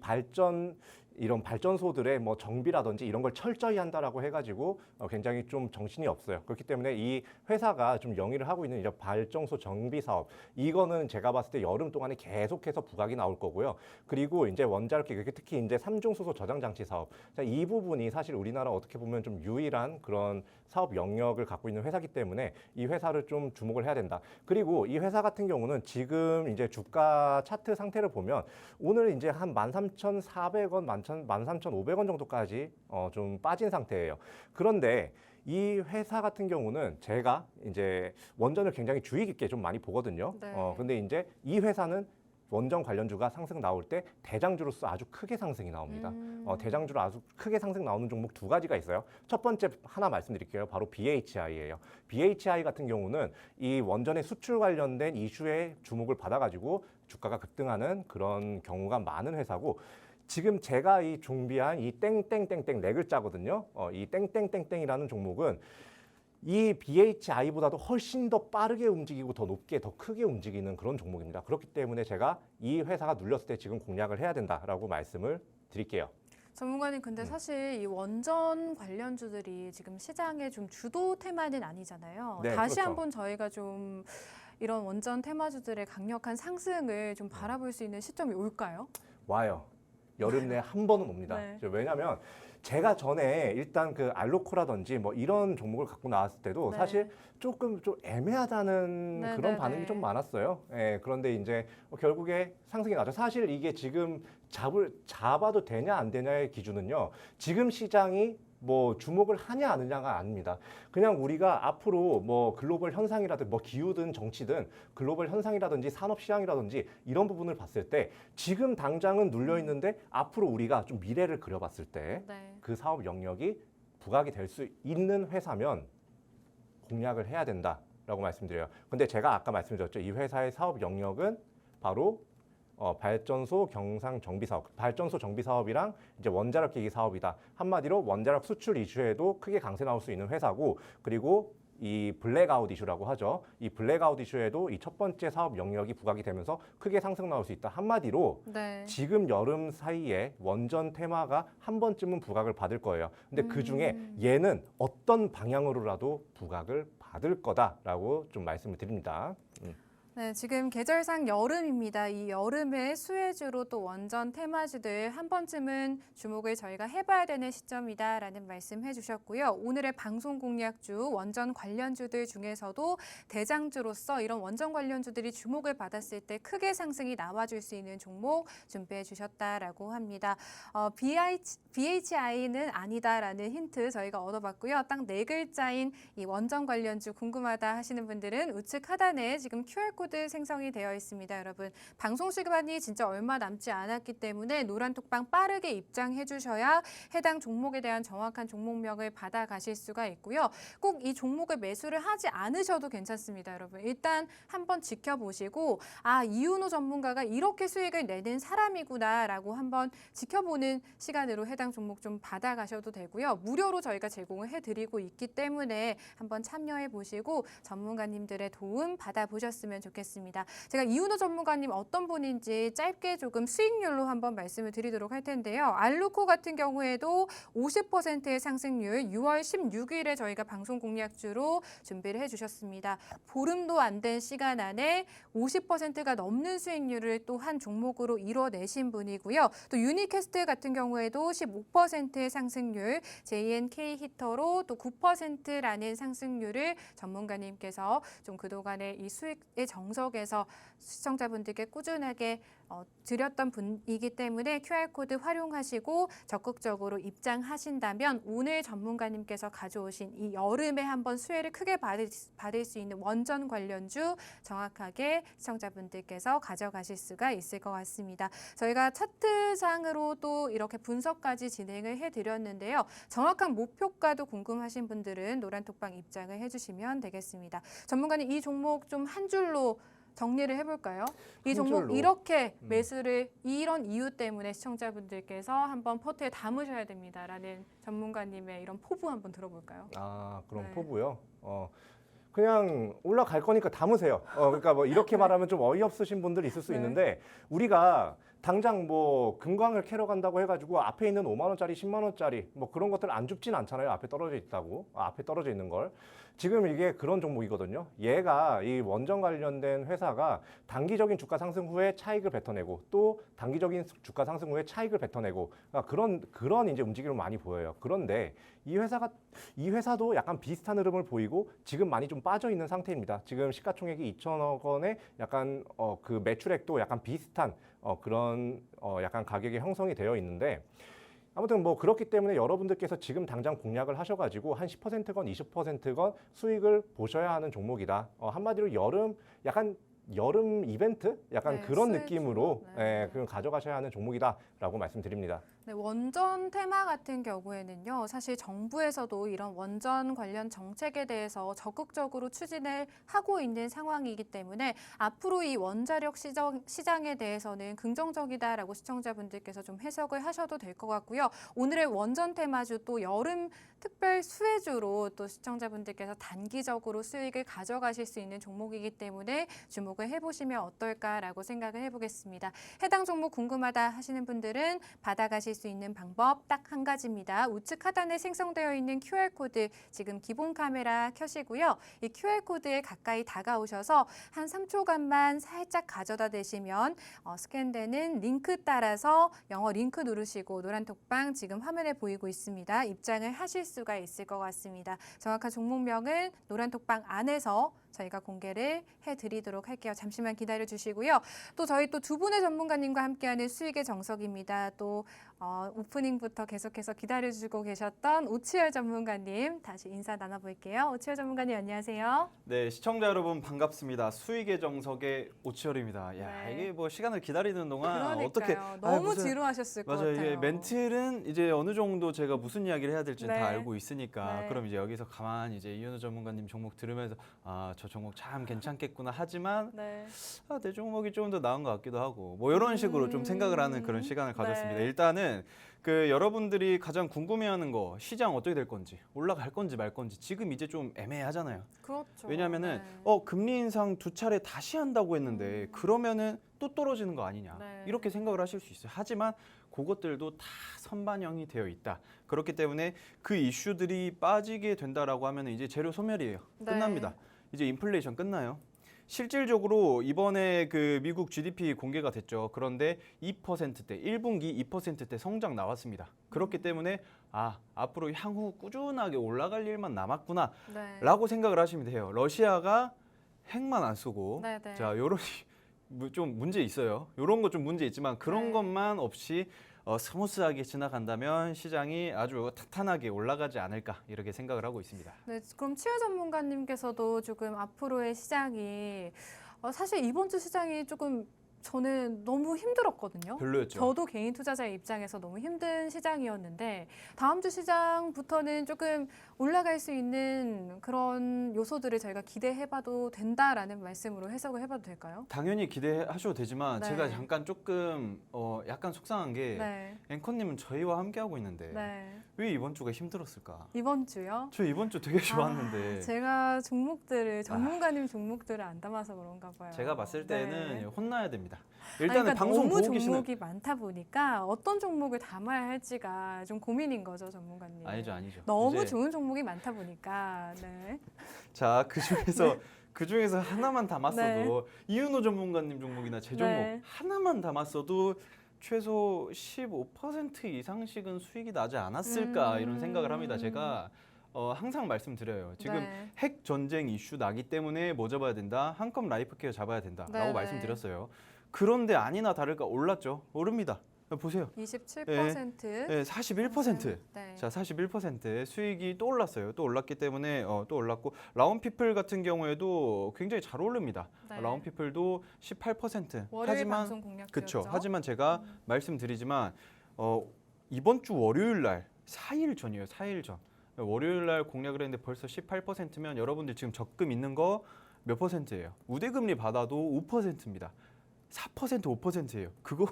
S2: 이런 발전소들의 뭐 정비라든지 이런 걸 철저히 한다라고 해가지고 굉장히 좀 정신이 없어요. 그렇기 때문에 이 회사가 좀 영위를 하고 있는 이제 발전소 정비 사업, 이거는 제가 봤을 때 여름 동안에 계속해서 부각이 나올 거고요. 그리고 이제 원자력 기계, 특히 이제 삼중수소 저장 장치 사업, 자, 이 부분이 사실 우리나라 어떻게 보면 좀 유일한 그런 사업 영역을 갖고 있는 회사이기 때문에 이 회사를 좀 주목을 해야 된다. 그리고 이 회사 같은 경우는 지금 이제 주가 차트 상태를 보면 오늘 이제 한 13,400원, 13,500원 정도까지 좀 빠진 상태예요. 그런데 이 회사 같은 경우는 제가 이제 원전을 굉장히 주의 깊게 좀 많이 보거든요.
S1: 네.
S2: 근데 이제 이 회사는 원전 관련주가 상승 나올 때 대장주로서 아주 크게 상승이 나옵니다. 대장주로 아주 크게 상승 나오는 종목 두 가지가 있어요. 첫 번째 하나 말씀드릴게요. 바로 BHI예요. BHI 같은 경우는 이 원전의 수출 관련된 이슈에 주목을 받아가지고 주가가 급등하는 그런 경우가 많은 회사고, 지금 제가 이 준비한 이 땡땡땡땡 네 글자거든요. 이 땡땡땡땡이라는 종목은 이 BHI보다도 훨씬 더 빠르게 움직이고 더 높게 더 크게 움직이는 그런 종목입니다. 그렇기 때문에 제가 이 회사가 눌렸을 때 지금 공략을 해야 된다라고 말씀을 드릴게요.
S1: 전문가님, 근데 사실 이 원전 관련주들이 지금 시장의 좀 주도 테마는 아니잖아요.
S2: 네,
S1: 다시
S2: 그렇죠.
S1: 한번 저희가 좀 이런 원전 테마주들의 강력한 상승을 좀 바라볼 수 있는 시점이 올까요?
S2: 와요. 여름 내에 한 번은 옵니다.
S1: 네.
S2: 왜냐하면 제가 전에 일단 그 알로코라든지 뭐 이런 종목을 갖고 나왔을 때도
S1: 네.
S2: 사실 조금 좀 애매하다는
S1: 네,
S2: 그런
S1: 네,
S2: 반응이
S1: 네.
S2: 좀 많았어요. 예, 그런데 이제 결국에 상승이 나죠. 사실 이게 지금 잡아도 되냐 안 되냐의 기준은요, 지금 시장이 뭐 주목을 하냐 안 하냐가 아닙니다. 그냥 우리가 앞으로 뭐 글로벌 현상이라든지 뭐 기후든 정치든 글로벌 현상이라든지 산업 시장이라든지 이런 부분을 봤을 때 지금 당장은 눌려 있는데 앞으로 우리가 좀 미래를 그려봤을 때 그
S1: 네.
S2: 사업 영역이 부각이 될 수 있는 회사면 공략을 해야 된다라고 말씀드려요. 근데 제가 아까 말씀드렸죠. 이 회사의 사업 영역은 바로 발전소 경상 정비 사업, 발전소 정비 사업이랑 이제 원자력 기기 사업이다. 한마디로 원자력 수출 이슈에도 크게 강세 나올 수 있는 회사고, 그리고 이 블랙아웃 이슈라고 하죠. 이 블랙아웃 이슈에도 이 첫 번째 사업 영역이 부각이 되면서 크게 상승 나올 수 있다. 한마디로
S1: 네.
S2: 지금 여름 사이에 원전 테마가 한 번쯤은 부각을 받을 거예요. 근데 그 중에 얘는 어떤 방향으로라도 부각을 받을 거다라고 좀 말씀을 드립니다.
S1: 네, 지금 계절상 여름입니다. 이 여름에 수혜주로 또 원전 테마주들 한 번쯤은 주목을 저희가 해봐야 되는 시점이다라는 말씀 해주셨고요. 오늘의 방송 공략주 원전 관련주들 중에서도 대장주로서 이런 원전 관련주들이 주목을 받았을 때 크게 상승이 나와줄 수 있는 종목 준비해 주셨다라고 합니다. BHI는 아니다라는 힌트 저희가 얻어봤고요. 딱 네 글자인 이 원전 관련주 궁금하다 하시는 분들은 우측 하단에 지금 QR코드 생성이 되어 있습니다. 여러분, 방송 시간이 진짜 얼마 남지 않았기 때문에 노란톡방 빠르게 입장해 주셔야 해당 종목에 대한 정확한 종목명을 받아가실 수가 있고요. 꼭 이 종목을 매수를 하지 않으셔도 괜찮습니다. 여러분, 일단 한번 지켜보시고 이윤호 전문가가 이렇게 수익을 내는 사람이구나 라고 한번 지켜보는 시간으로 해당 종목 좀 받아가셔도 되고요. 무료로 저희가 제공을 해드리고 있기 때문에 한번 참여해 보시고 전문가님들의 도움 받아보셨으면 좋겠습니다. 제가 이윤호 전문가님 어떤 분인지 짧게 조금 수익률로 한번 말씀을 드리도록 할 텐데요. 알루코 같은 경우에도 50%의 상승률 6월 16일에 저희가 방송 공략주로 준비를 해주셨습니다. 보름도 안 된 시간 안에 50%가 넘는 수익률을 또 한 종목으로 이뤄내신 분이고요. 또 유니캐스트 같은 경우에도 15%의 상승률, JNK 히터로 또 9%라는 상승률을 전문가님께서 좀 그동안의 이 수익의 정석에서 시청자분들께 꾸준하게 드렸던 분이기 때문에 QR코드 활용하시고 적극적으로 입장하신다면 오늘 전문가님께서 가져오신 이 여름에 한번 수혜를 크게 받을 수 있는 원전 관련주 정확하게 시청자분들께서 가져가실 수가 있을 것 같습니다. 저희가 차트상으로 또 이렇게 분석까지 진행을 해드렸는데요. 정확한 목표가도 궁금하신 분들은 노란톡방 입장을 해주시면 되겠습니다. 전문가님, 이 종목 좀 한 줄로 정리를 해볼까요? 이 종목
S2: 줄로.
S1: 이렇게 매수를 이런 이유 때문에 시청자분들께서 한번 포트에 담으셔야 됩니다라는 전문가님의 이런 포부 한번 들어볼까요?
S2: 그럼
S1: 네.
S2: 포부요. 그냥 올라갈 거니까 담으세요. 그러니까 뭐 이렇게 말하면 좀 어이없으신 분들이 있을 수
S1: 네.
S2: 있는데 우리가 당장 뭐 금광을 캐러 간다고 해가지고 앞에 있는 5만 원짜리, 10만 원짜리 뭐 그런 것들 안 줍진 않잖아요. 앞에 떨어져 있다고, 앞에 떨어져 있는 걸. 지금 이게 그런 종목이거든요. 얘가 이 원전 관련된 회사가 단기적인 주가 상승 후에 차익을 뱉어내고 또 단기적인 주가 상승 후에 차익을 뱉어내고 그러니까 그런 이제 움직임을 많이 보여요. 그런데 이 회사도 약간 비슷한 흐름을 보이고 지금 많이 좀 빠져 있는 상태입니다. 지금 시가총액이 2천억 원에 약간 그 매출액도 약간 비슷한 그런 약간 가격이 형성이 되어 있는데 아무튼 뭐 그렇기 때문에 여러분들께서 지금 당장 공략을 하셔가지고 한 10%건 20%건 수익을 보셔야 하는 종목이다. 한마디로 약간 여름 이벤트? 약간
S1: 네,
S2: 그런
S1: 수익
S2: 느낌으로
S1: 주로, 네.
S2: 그럼 가져가셔야 하는 종목이다라고 말씀드립니다.
S1: 네, 원전 테마 같은 경우에는요, 사실 정부에서도 이런 원전 관련 정책에 대해서 적극적으로 추진을 하고 있는 상황이기 때문에 앞으로 이 원자력 시장에 대해서는 긍정적이다라고 시청자분들께서 좀 해석을 하셔도 될 것 같고요. 오늘의 원전 테마주 또 여름 특별 수혜주로 또 시청자분들께서 단기적으로 수익을 가져가실 수 있는 종목이기 때문에 주목을 해보시면 어떨까라고 생각을 해보겠습니다. 해당 종목 궁금하다 하시는 분들은 받아가실 수 있는 방법 딱 한 가지입니다. 우측 하단에 생성되어 있는 QR코드 지금 기본 카메라 켜시고요. 이 QR코드에 가까이 다가오셔서 한 3초간만 살짝 가져다 대시면 스캔되는 링크 따라서 영어 링크 누르시고 노란 톡방 지금 화면에 보이고 있습니다. 입장을 하실 수가 있을 것 같습니다. 정확한 종목명은 노란 톡방 안에서 저희가 공개를 해드리도록 할게요. 잠시만 기다려 주시고요. 또 저희 또 두 분의 전문가님과 함께하는 수익의 정석입니다. 또 오프닝부터 계속해서 기다려주고 계셨던 오치열 전문가님 다시 인사 나눠볼게요. 오치열 전문가님 안녕하세요.
S3: 네, 시청자 여러분 반갑습니다. 수익의 정석의 오치열입니다. 야,
S1: 네.
S3: 이게 뭐 시간을 기다리는 동안
S1: 그러니까요.
S3: 어떻게
S1: 너무
S3: 무슨-
S1: 지루하셨을 것
S3: 맞아요.
S1: 같아요.
S3: 이게 멘트는 이제 어느 정도 제가 무슨 이야기를 해야 될지
S1: 네.
S3: 다 알고 있으니까
S1: 네.
S3: 그럼 이제 여기서 가만히 이제 이현우 전문가님 종목 들으면서 저 종목 참 괜찮겠구나 하지만
S1: 네.
S3: 내 종목이 좀 더 나은 것 같기도 하고 뭐 이런 식으로 좀 생각을 하는 그런 시간을 가졌습니다.
S1: 네.
S3: 일단은 그 여러분들이 가장 궁금해하는 거 시장 어떻게 될 건지 올라갈 건지 말 건지 지금 이제 좀 애매하잖아요.
S1: 그렇죠.
S3: 왜냐하면은
S1: 네.
S3: 금리 인상 2차례 다시 한다고 했는데 그러면은 또 떨어지는 거 아니냐
S1: 네.
S3: 이렇게 생각을 하실 수 있어요. 하지만 그것들도 다 선반영이 되어 있다. 그렇기 때문에 그 이슈들이 빠지게 된다라고 하면 이제 재료 소멸이에요.
S1: 네.
S3: 끝납니다. 이제 인플레이션 끝나요. 실질적으로 이번에 그 미국 GDP 공개가 됐죠. 그런데 2%대, 1분기 2%대 성장 나왔습니다. 그렇기 때문에 앞으로 향후 꾸준하게 올라갈 일만 남았구나
S1: 네.
S3: 라고 생각을 하시면 돼요. 러시아가 핵만 안 쓰고
S1: 네, 네.
S3: 자, 요런 좀 문제 있어요. 요런 거 좀 문제 있지만 그런
S1: 네.
S3: 것만 없이 스무스하게 지나간다면 시장이 아주 탄탄하게 올라가지 않을까 이렇게 생각을 하고 있습니다.
S1: 네, 그럼 치열 전문가님께서도 조금 앞으로의 시장이 사실 이번 주 시장이 조금 저는 너무 힘들었거든요.
S3: 별로였죠.
S1: 저도 개인 투자자의 입장에서 너무 힘든 시장이었는데 다음 주 시장부터는 조금 올라갈 수 있는 그런 요소들을 저희가 기대해봐도 된다라는 말씀으로 해석을 해봐도 될까요?
S3: 당연히 기대하셔도 되지만
S1: 네.
S3: 제가 잠깐 조금 약간 속상한 게
S1: 네,
S3: 앵커님은 저희와 함께 하고 있는데
S1: 네.
S3: 왜 이번 주가 힘들었을까?
S1: 이번 주요?
S3: 저 이번 주 되게 좋았는데
S1: 제가 종목들을 전문가님 종목들을 안 담아서 그런가 봐요.
S3: 제가 봤을 때는
S1: 네.
S3: 혼나야 됩니다.
S1: 아니,
S3: 일단은
S1: 그러니까
S3: 방송
S1: 너무
S3: 보고 계시는
S1: 종목이 많다 보니까 어떤 종목을 담아야 할지가 좀 고민인 거죠, 전문가님.
S3: 아니죠.
S1: 너무
S3: 이제
S1: 좋은 종목이 많다 보니까. 네.
S3: 자, 그 중에서 하나만 담았어도
S1: 네.
S3: 이윤호 전문가님 종목이나 제 종목
S1: 네.
S3: 하나만 담았어도 최소 15% 이상씩은 수익이 나지 않았을까 이런 생각을 합니다. 제가 항상 말씀드려요. 지금
S1: 네.
S3: 핵 전쟁 이슈 나기 때문에 뭐 잡아야 된다. 한컵 라이프케어 잡아야 된다라고
S1: 네,
S3: 말씀드렸어요. 그런데 아니나 다를까 올랐죠. 오릅니다. 보세요.
S1: 27%.
S3: 네, 41%.
S1: 네.
S3: 자, 41% 수익이 또 올랐어요. 또 올랐기 때문에 또 올랐고 라운피플 같은 경우에도 굉장히 잘 오릅니다.
S1: 네.
S3: 라운피플도 18%.
S1: 월요일 방송 공략
S3: 그렇죠.
S1: 드렸죠.
S3: 하지만 제가 말씀드리지만 이번 주 월요일 날 4일 전이에요. 4일 전. 월요일 날 공략을 했는데 벌써 18%면 여러분들 지금 적금 있는 거 몇 퍼센트예요? 우대금리 받아도 5%입니다. 4% 5%예요. 그거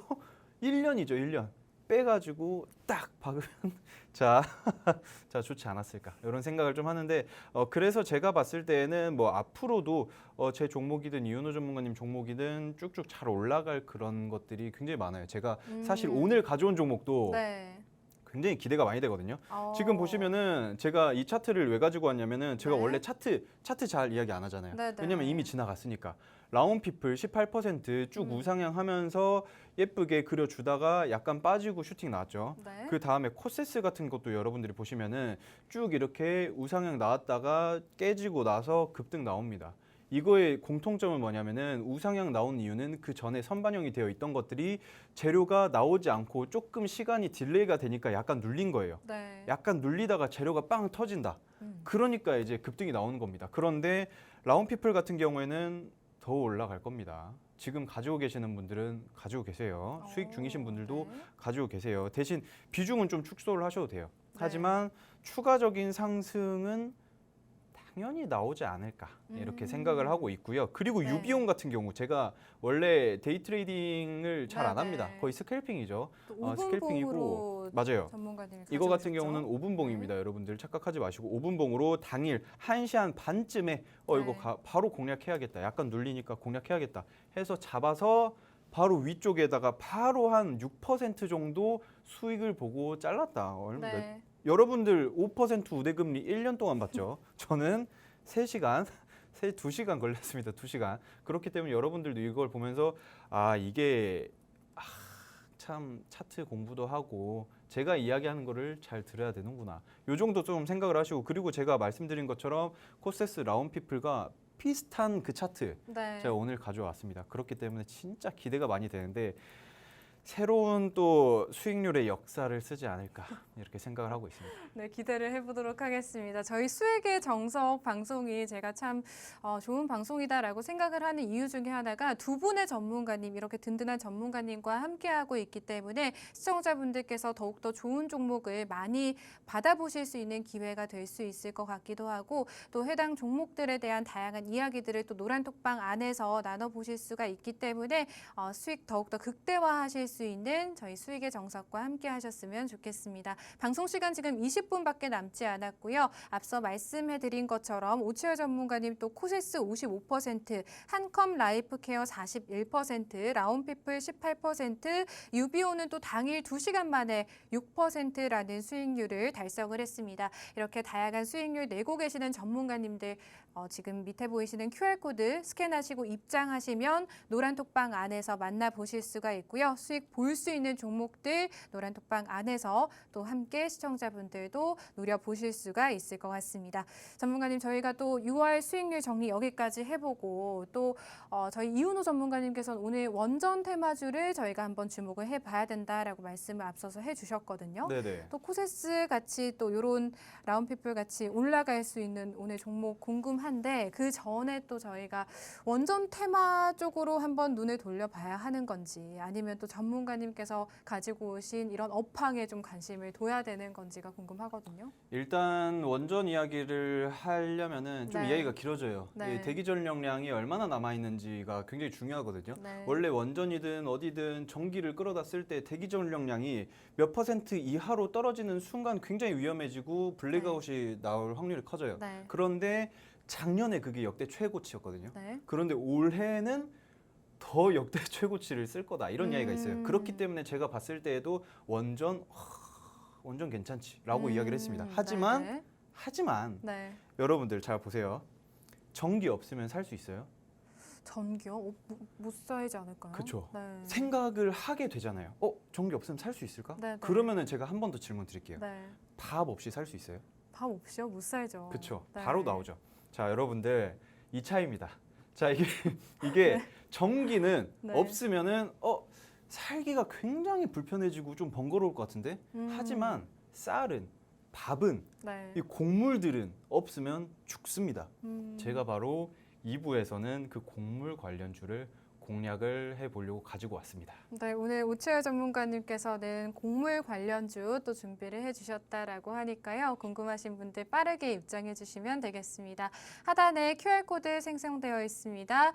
S3: 1년이죠, 1년. 빼가지고 딱 박으면 자, 자 좋지 않았을까 이런 생각을 좀 하는데 그래서 제가 봤을 때는 뭐 앞으로도 제 종목이든 이윤호 전문가님 종목이든 쭉쭉 잘 올라갈 그런 것들이 굉장히 많아요. 제가 사실 오늘 가져온 종목도
S1: 네.
S3: 굉장히 기대가 많이 되거든요. 지금 보시면은 제가 이 차트를 왜 가지고 왔냐면은 제가
S1: 네.
S3: 원래 차트 잘 이야기 안 하잖아요.
S1: 네네.
S3: 왜냐면 이미 지나갔으니까. 라운피플 18%쭉 우상향하면서 예쁘게 그려주다가 약간 빠지고 슈팅 나왔죠.
S1: 네.
S3: 그 다음에 코세스 같은 것도 여러분들이 보시면은 쭉 이렇게 우상향 나왔다가 깨지고 나서 급등 나옵니다. 이거의 공통점은 뭐냐면은 우상향 나온 이유는 그 전에 선반영이 되어 있던 것들이 재료가 나오지 않고 조금 시간이 딜레이가 되니까 약간 눌린 거예요.
S1: 네.
S3: 약간 눌리다가 재료가 빵 터진다. 그러니까 이제 급등이 나오는 겁니다. 그런데 라운피플 같은 경우에는 더 올라갈 겁니다. 지금 가지고 계시는 분들은 가지고 계세요. 수익 중이신 분들도
S1: 네.
S3: 가지고 계세요. 대신 비중은 좀 축소를 하셔도 돼요.
S1: 네.
S3: 하지만 추가적인 상승은 당연히 나오지 않을까 이렇게 생각을 하고 있고요. 그리고
S1: 네.
S3: 유비용 같은 경우 제가 원래 데이 트레이딩을 잘 안
S1: 네네.
S3: 합니다. 거의 스캘핑이죠.
S1: 또 5분
S3: 스캘핑이고
S1: 봉으로
S3: 맞아요.
S1: 전문가님이
S3: 이거 같은
S1: 가져오셨죠?
S3: 경우는 5분 봉입니다. 여러분들 착각하지 마시고 5분 봉으로 당일 1시 한 반쯤에 이거
S1: 네.
S3: 바로 공략해야겠다. 약간 눌리니까 공략해야겠다 해서 잡아서 바로 위쪽에다가 바로 한 6% 정도 수익을 보고 잘랐다.
S1: 네.
S3: 여러분들 5% 우대금리 1년 동안 받죠. 저는 3시간, 2시간 걸렸습니다. 2시간. 그렇기 때문에 여러분들도 이걸 보면서 이게 참 차트 공부도 하고 제가 이야기하는 거를 잘 들어야 되는구나. 요 정도 좀 생각을 하시고 그리고 제가 말씀드린 것처럼 코세스 라운피플과 비슷한 그 차트
S1: 네.
S3: 제가 오늘 가져왔습니다. 그렇기 때문에 진짜 기대가 많이 되는데 새로운 또 수익률의 역사를 쓰지 않을까 이렇게 생각을 하고 있습니다.
S1: 네, 기대를 해보도록 하겠습니다. 저희 수익의 정석 방송이 제가 참 좋은 방송이다라고 생각을 하는 이유 중에 하나가 두 분의 전문가님, 이렇게 든든한 전문가님과 함께하고 있기 때문에 시청자분들께서 더욱더 좋은 종목을 많이 받아보실 수 있는 기회가 될 수 있을 것 같기도 하고 또 해당 종목들에 대한 다양한 이야기들을 또 노란톡방 안에서 나눠보실 수가 있기 때문에 수익 더욱더 극대화하실 수 있는 저희 수익의 정석과 함께 하셨으면 좋겠습니다. 방송 시간 지금 20분밖에 남지 않았고요. 앞서 말씀해드린 것처럼 오치열 전문가님 또 코세스 55%, 한컴 라이프케어 41%, 라운피플 18%, 유비오는 또 당일 2시간 만에 6%라는 수익률을 달성을 했습니다. 이렇게 다양한 수익률 내고 계시는 전문가님들 지금 밑에 보이시는 QR코드 스캔하시고 입장하시면 노란톡방 안에서 만나보실 수가 있고요. 수익 볼 수 있는 종목들 노란톡방 안에서 또 함께 시청자분들도 누려보실 수가 있을 것 같습니다. 전문가님, 저희가 또 6월 수익률 정리 여기까지 해보고 또 저희 이윤호 전문가님께서는 오늘 원전 테마주를 저희가 한번 주목을 해봐야 된다라고 말씀을 앞서서 해주셨거든요.
S3: 네네.
S1: 또 코세스 같이 또 이런 라운피플 같이 올라갈 수 있는 오늘 종목 궁금한데 그 전에 또 저희가 원전 테마 쪽으로 한번 눈을 돌려봐야 하는 건지 아니면 또 전문가님께서 가지고 오신 이런 업황에 좀 관심을 둬야 되는 건지가 궁금하거든요.
S3: 일단 원전 이야기를 하려면은 좀
S1: 네.
S3: 이야기가 길어져요.
S1: 네.
S3: 이 대기 전력량이 얼마나 남아 있는지가 굉장히 중요하거든요.
S1: 네.
S3: 원래 원전이든 어디든 전기를 끌어다 쓸 때 대기 전력량이 몇 % 이하로 떨어지는 순간 굉장히 위험해지고 블랙아웃이 나올 확률이 커져요.
S1: 네.
S3: 그런데 작년에 그게 역대 최고치였거든요.
S1: 네.
S3: 그런데 올해는 더 역대 최고치를 쓸 거다 이런 이야기가 있어요. 그렇기 때문에 제가 봤을 때에도 원전 괜찮지라고 이야기를 했습니다. 하지만
S1: 네.
S3: 여러분들 잘 보세요. 전기 없으면 살 수 있어요?
S1: 전기요? 못 사지 않을까요?
S3: 그렇죠.
S1: 네.
S3: 생각을 하게 되잖아요. 전기 없으면 살 수 있을까?
S1: 네, 네.
S3: 그러면은 제가 한 번 더 질문 드릴게요.
S1: 네.
S3: 밥 없이 살 수 있어요?
S1: 밥 없이요? 못 살죠.
S3: 그렇죠.
S1: 네.
S3: 바로 나오죠. 자, 여러분들 이 차이입니다. 자, 이게 전기는
S1: 네.
S3: 없으면은 살기가 굉장히 불편해지고 좀 번거로울 것 같은데 하지만 쌀은 밥은
S1: 네.
S3: 이 곡물들은 없으면 죽습니다.
S1: 음.
S3: 제가 바로 2부에서는 그 곡물 관련주를 공략을 해보려고 가지고 왔습니다.
S1: 네, 오늘 오치열 전문가님께서는 곡물 관련주 또 준비를 해주셨다라고 하니까요. 궁금하신 분들 빠르게 입장해 주시면 되겠습니다. 하단에 QR코드 생성되어 있습니다.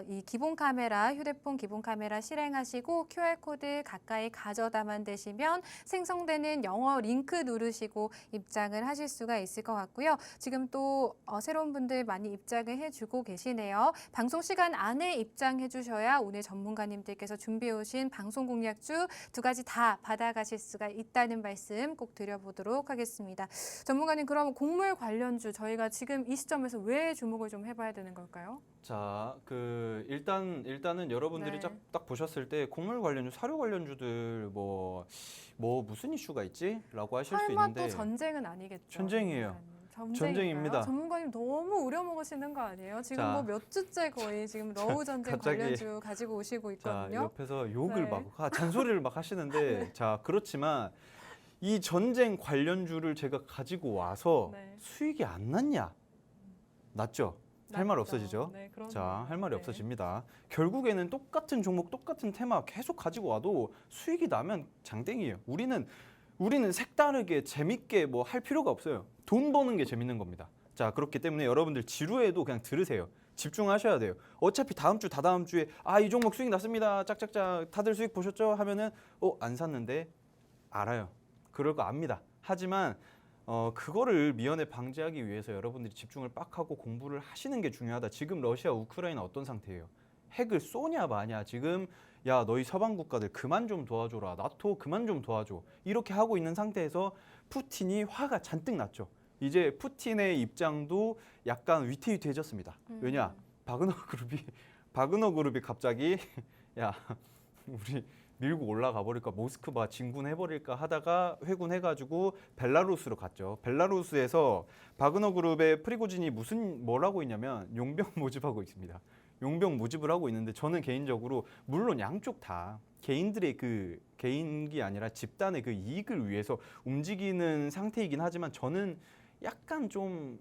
S1: 이 기본 카메라, 휴대폰 기본 카메라 실행하시고 QR코드 가까이 가져다만 되시면 생성되는 영어 링크 누르시고 입장을 하실 수가 있을 것 같고요. 지금 또 새로운 분들 많이 입장을 해주고 계시네요. 방송 시간 안에 입장해 주셔야 오늘 전문가님들께서 준비해 오신 방송 공략주 2가지 다 받아가실 수가 있다는 말씀 꼭 드려보도록 하겠습니다. 전문가님, 그럼 곡물 관련주 저희가 지금 이 시점에서 왜 주목을 좀 해봐야 되는 걸까요?
S3: 자, 일단은 여러분들이
S1: 네.
S3: 딱 보셨을 때 곡물 관련주, 사료 관련주들 뭐 무슨 이슈가 있지?라고 하실 수
S1: 설마
S3: 있는데
S1: 또 전쟁은 아니겠죠?
S3: 전쟁이에요.
S1: 전쟁인가요?
S3: 전쟁입니다.
S1: 전문가님 너무 우려먹으시는 거 아니에요? 지금
S3: 자,
S1: 뭐 몇 주째 거의 지금 러우 전쟁
S3: 갑자기,
S1: 관련주 가지고 오시고
S3: 자,
S1: 있거든요.
S3: 옆에서 욕을
S1: 네.
S3: 잔소리를 막 하시는데 자, 그렇지만 이 전쟁 관련주를 제가 가지고 와서
S1: 네.
S3: 수익이 안 났냐? 났죠? 할 말
S1: 맞죠.
S3: 없어지죠?
S1: 네, 그럼요.
S3: 자, 할 말이
S1: 네.
S3: 없어집니다. 결국에는 똑같은 종목, 똑같은 테마 계속 가지고 와도 수익이 나면 장땡이에요. 우리는 색다르게 재밌게 뭐 할 필요가 없어요. 돈 버는 게 재밌는 겁니다. 자, 그렇기 때문에 여러분들 지루해도 그냥 들으세요. 집중하셔야 돼요. 어차피 다음 주, 다다음 주에 이 종목 수익 났습니다. 짝짝짝 다들 수익 보셨죠? 하면은 안 샀는데 알아요. 그럴 거 압니다. 하지만 그거를 미연에 방지하기 위해서 여러분들이 집중을 빡 하고 공부를 하시는 게 중요하다. 지금 러시아, 우크라이나 어떤 상태예요? 핵을 쏘냐 마냐. 지금 야, 너희 서방 국가들 그만 좀 도와줘라. 나토 그만 좀 도와줘. 이렇게 하고 있는 상태에서 푸틴이 화가 잔뜩 났죠. 이제 푸틴의 입장도 약간 위태위태해졌습니다. 왜냐? 바그너 그룹이 갑자기 야, 우리 밀고 올라가 버릴까, 모스크바 진군해 버릴까 하다가 회군해가지고 벨라루스로 갔죠. 벨라루스에서 바그너 그룹의 프리고진이 뭐라고 있냐면 용병 모집하고 있습니다. 용병 모집을 하고 있는데 저는 개인적으로 물론 양쪽 다 개인들의 그 개인기 아니라 집단의 그 이익을 위해서 움직이는 상태이긴 하지만 저는 약간 좀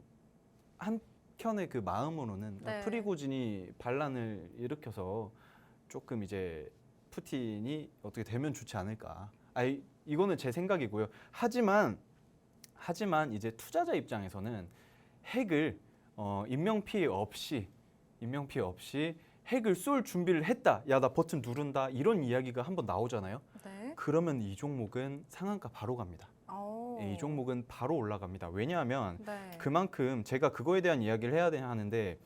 S3: 한켠의 그 마음으로는
S1: 네.
S3: 프리고진이 반란을 일으켜서 조금 이제 푸틴이 어떻게 되면 좋지 않을까. 이거는 제 생각이고요. 하지만 이제 투자자 입장에서는 핵을 인명 피해 없이 핵을 쏠 준비를 했다. 야, 나 버튼 누른다. 이런 이야기가 한번 나오잖아요.
S1: 네.
S3: 그러면 이 종목은 상한가 바로 갑니다. 이 종목은 바로 올라갑니다. 왜냐하면
S1: 네.
S3: 그만큼 제가 그거에 대한 이야기를 해야 하는데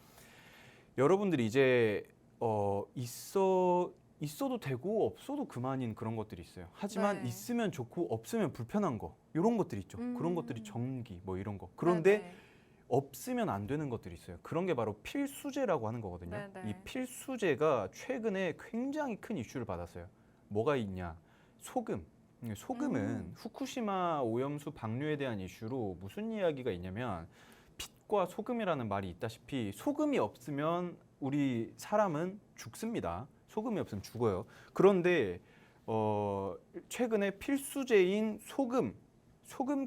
S3: 여러분들이 이제 있어도 되고 없어도 그만인 그런 것들이 있어요. 하지만
S1: 네.
S3: 있으면 좋고 없으면 불편한 거 이런 것들이 있죠. 그런 것들이 전기 뭐 이런 거. 그런데
S1: 네네.
S3: 없으면 안 되는 것들이 있어요. 그런 게 바로 필수재라고 하는 거거든요.
S1: 네네.
S3: 이 필수재가 최근에 굉장히 큰 이슈를 받았어요. 뭐가 있냐? 소금은 후쿠시마 오염수 방류에 대한 이슈로 무슨 이야기가 있냐면 빛과 소금이라는 말이 있다시피 소금이 없으면 우리 사람은 죽습니다. 소금이 없으면 죽어요. 그런데 최근에 필수재인 소금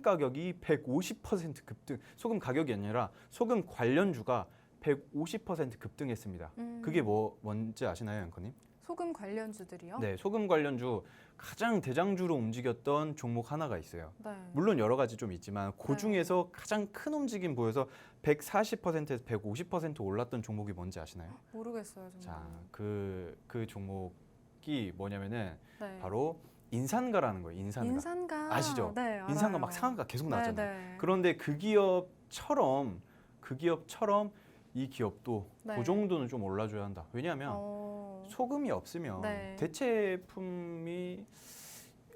S3: 가격이 150% 급등. 소금 가격이 아니라 소금 관련주가 150% 급등했습니다. 그게 뭔지 아시나요, 앵커님?
S1: 소금 관련주들이요?
S3: 네, 소금 관련주 가장 대장주로 움직였던 종목 하나가 있어요.
S1: 네.
S3: 물론 여러 가지 좀 있지만 그 중에서 가장 큰 움직임 보여서 140%에서 150% 올랐던 종목이 뭔지 아시나요?
S1: 모르겠어요, 정말.
S3: 자, 그 종목이 뭐냐면은
S1: 네.
S3: 바로 인산가라는 거예요. 인산가. 아시죠?
S1: 네, 알아요.
S3: 인산가 막 상한가 계속 나왔잖아요.
S1: 네, 네.
S3: 그런데 그 기업처럼 이 기업도
S1: 네.
S3: 그 정도는 좀 올라줘야 한다. 왜냐하면 소금이 없으면
S1: 네.
S3: 대체품이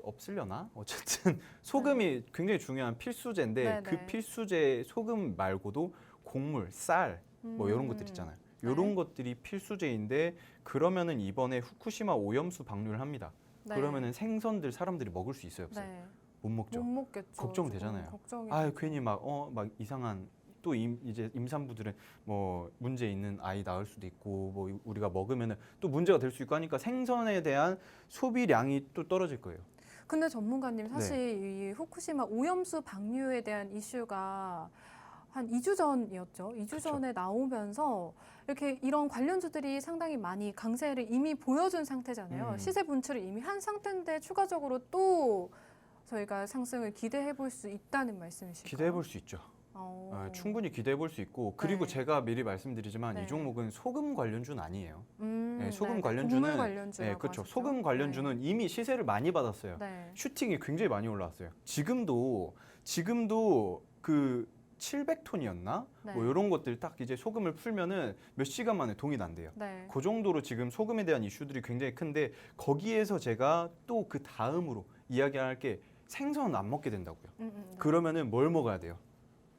S3: 없으려나? 어쨌든 소금이 굉장히 중요한 필수재인데
S1: 네,
S3: 그
S1: 네.
S3: 필수재 소금 말고도 곡물, 쌀 뭐 이런 것들 있잖아요.
S1: 네.
S3: 이런 것들이 필수재인데 그러면은 이번에 후쿠시마 오염수 방류를 합니다.
S1: 네.
S3: 그러면은 생선들 사람들이 먹을 수 있어요, 없어요?
S1: 네.
S3: 못 먹죠.
S1: 못 먹겠죠.
S3: 걱정되잖아요.
S1: 조금 걱정이
S3: 아,
S1: 되죠.
S3: 괜히 막 이상한 또 이제 임산부들은 뭐 문제 있는 아이 낳을 수도 있고 뭐 우리가 먹으면은 또 문제가 될 수 있고 하니까 생선에 대한 소비량이 또 떨어질 거예요.
S1: 근데 전문가님 사실
S3: 네.
S1: 이 후쿠시마 오염수 방류에 대한 이슈가 한 2주 전이었죠. 2주
S3: 그쵸.
S1: 전에 나오면서 이렇게 이런 관련주들이 상당히 많이 강세를 이미 보여준 상태잖아요. 시세 분출을 이미 한 상태인데 추가적으로 또 저희가 상승을 기대해 볼 수 있다는 말씀이실까요?
S3: 기대해 볼 수 있죠. 충분히 기대해 볼 수 있고 그리고
S1: 네.
S3: 제가 미리 말씀드리지만
S1: 네.
S3: 이 종목은 소금 관련주는 아니에요. 네, 소금
S1: 네,
S3: 관련주는
S1: 곡물 관련주라고
S3: 네, 그렇죠.
S1: 하셨죠?
S3: 소금 관련주는 이미 시세를 많이 받았어요.
S1: 네.
S3: 슈팅이 굉장히 많이 올라왔어요. 지금도 그 700톤이었나?
S1: 네.
S3: 뭐 이런 것들 딱 이제 소금을 풀면은 몇 시간 만에 동이 난대요.
S1: 네.
S3: 그 정도로 지금 소금에 대한 이슈들이 굉장히 큰데 거기에서 제가 또 그 다음으로 이야기할 게 생선 안 먹게 된다고요.
S1: 네.
S3: 그러면은 뭘 먹어야 돼요?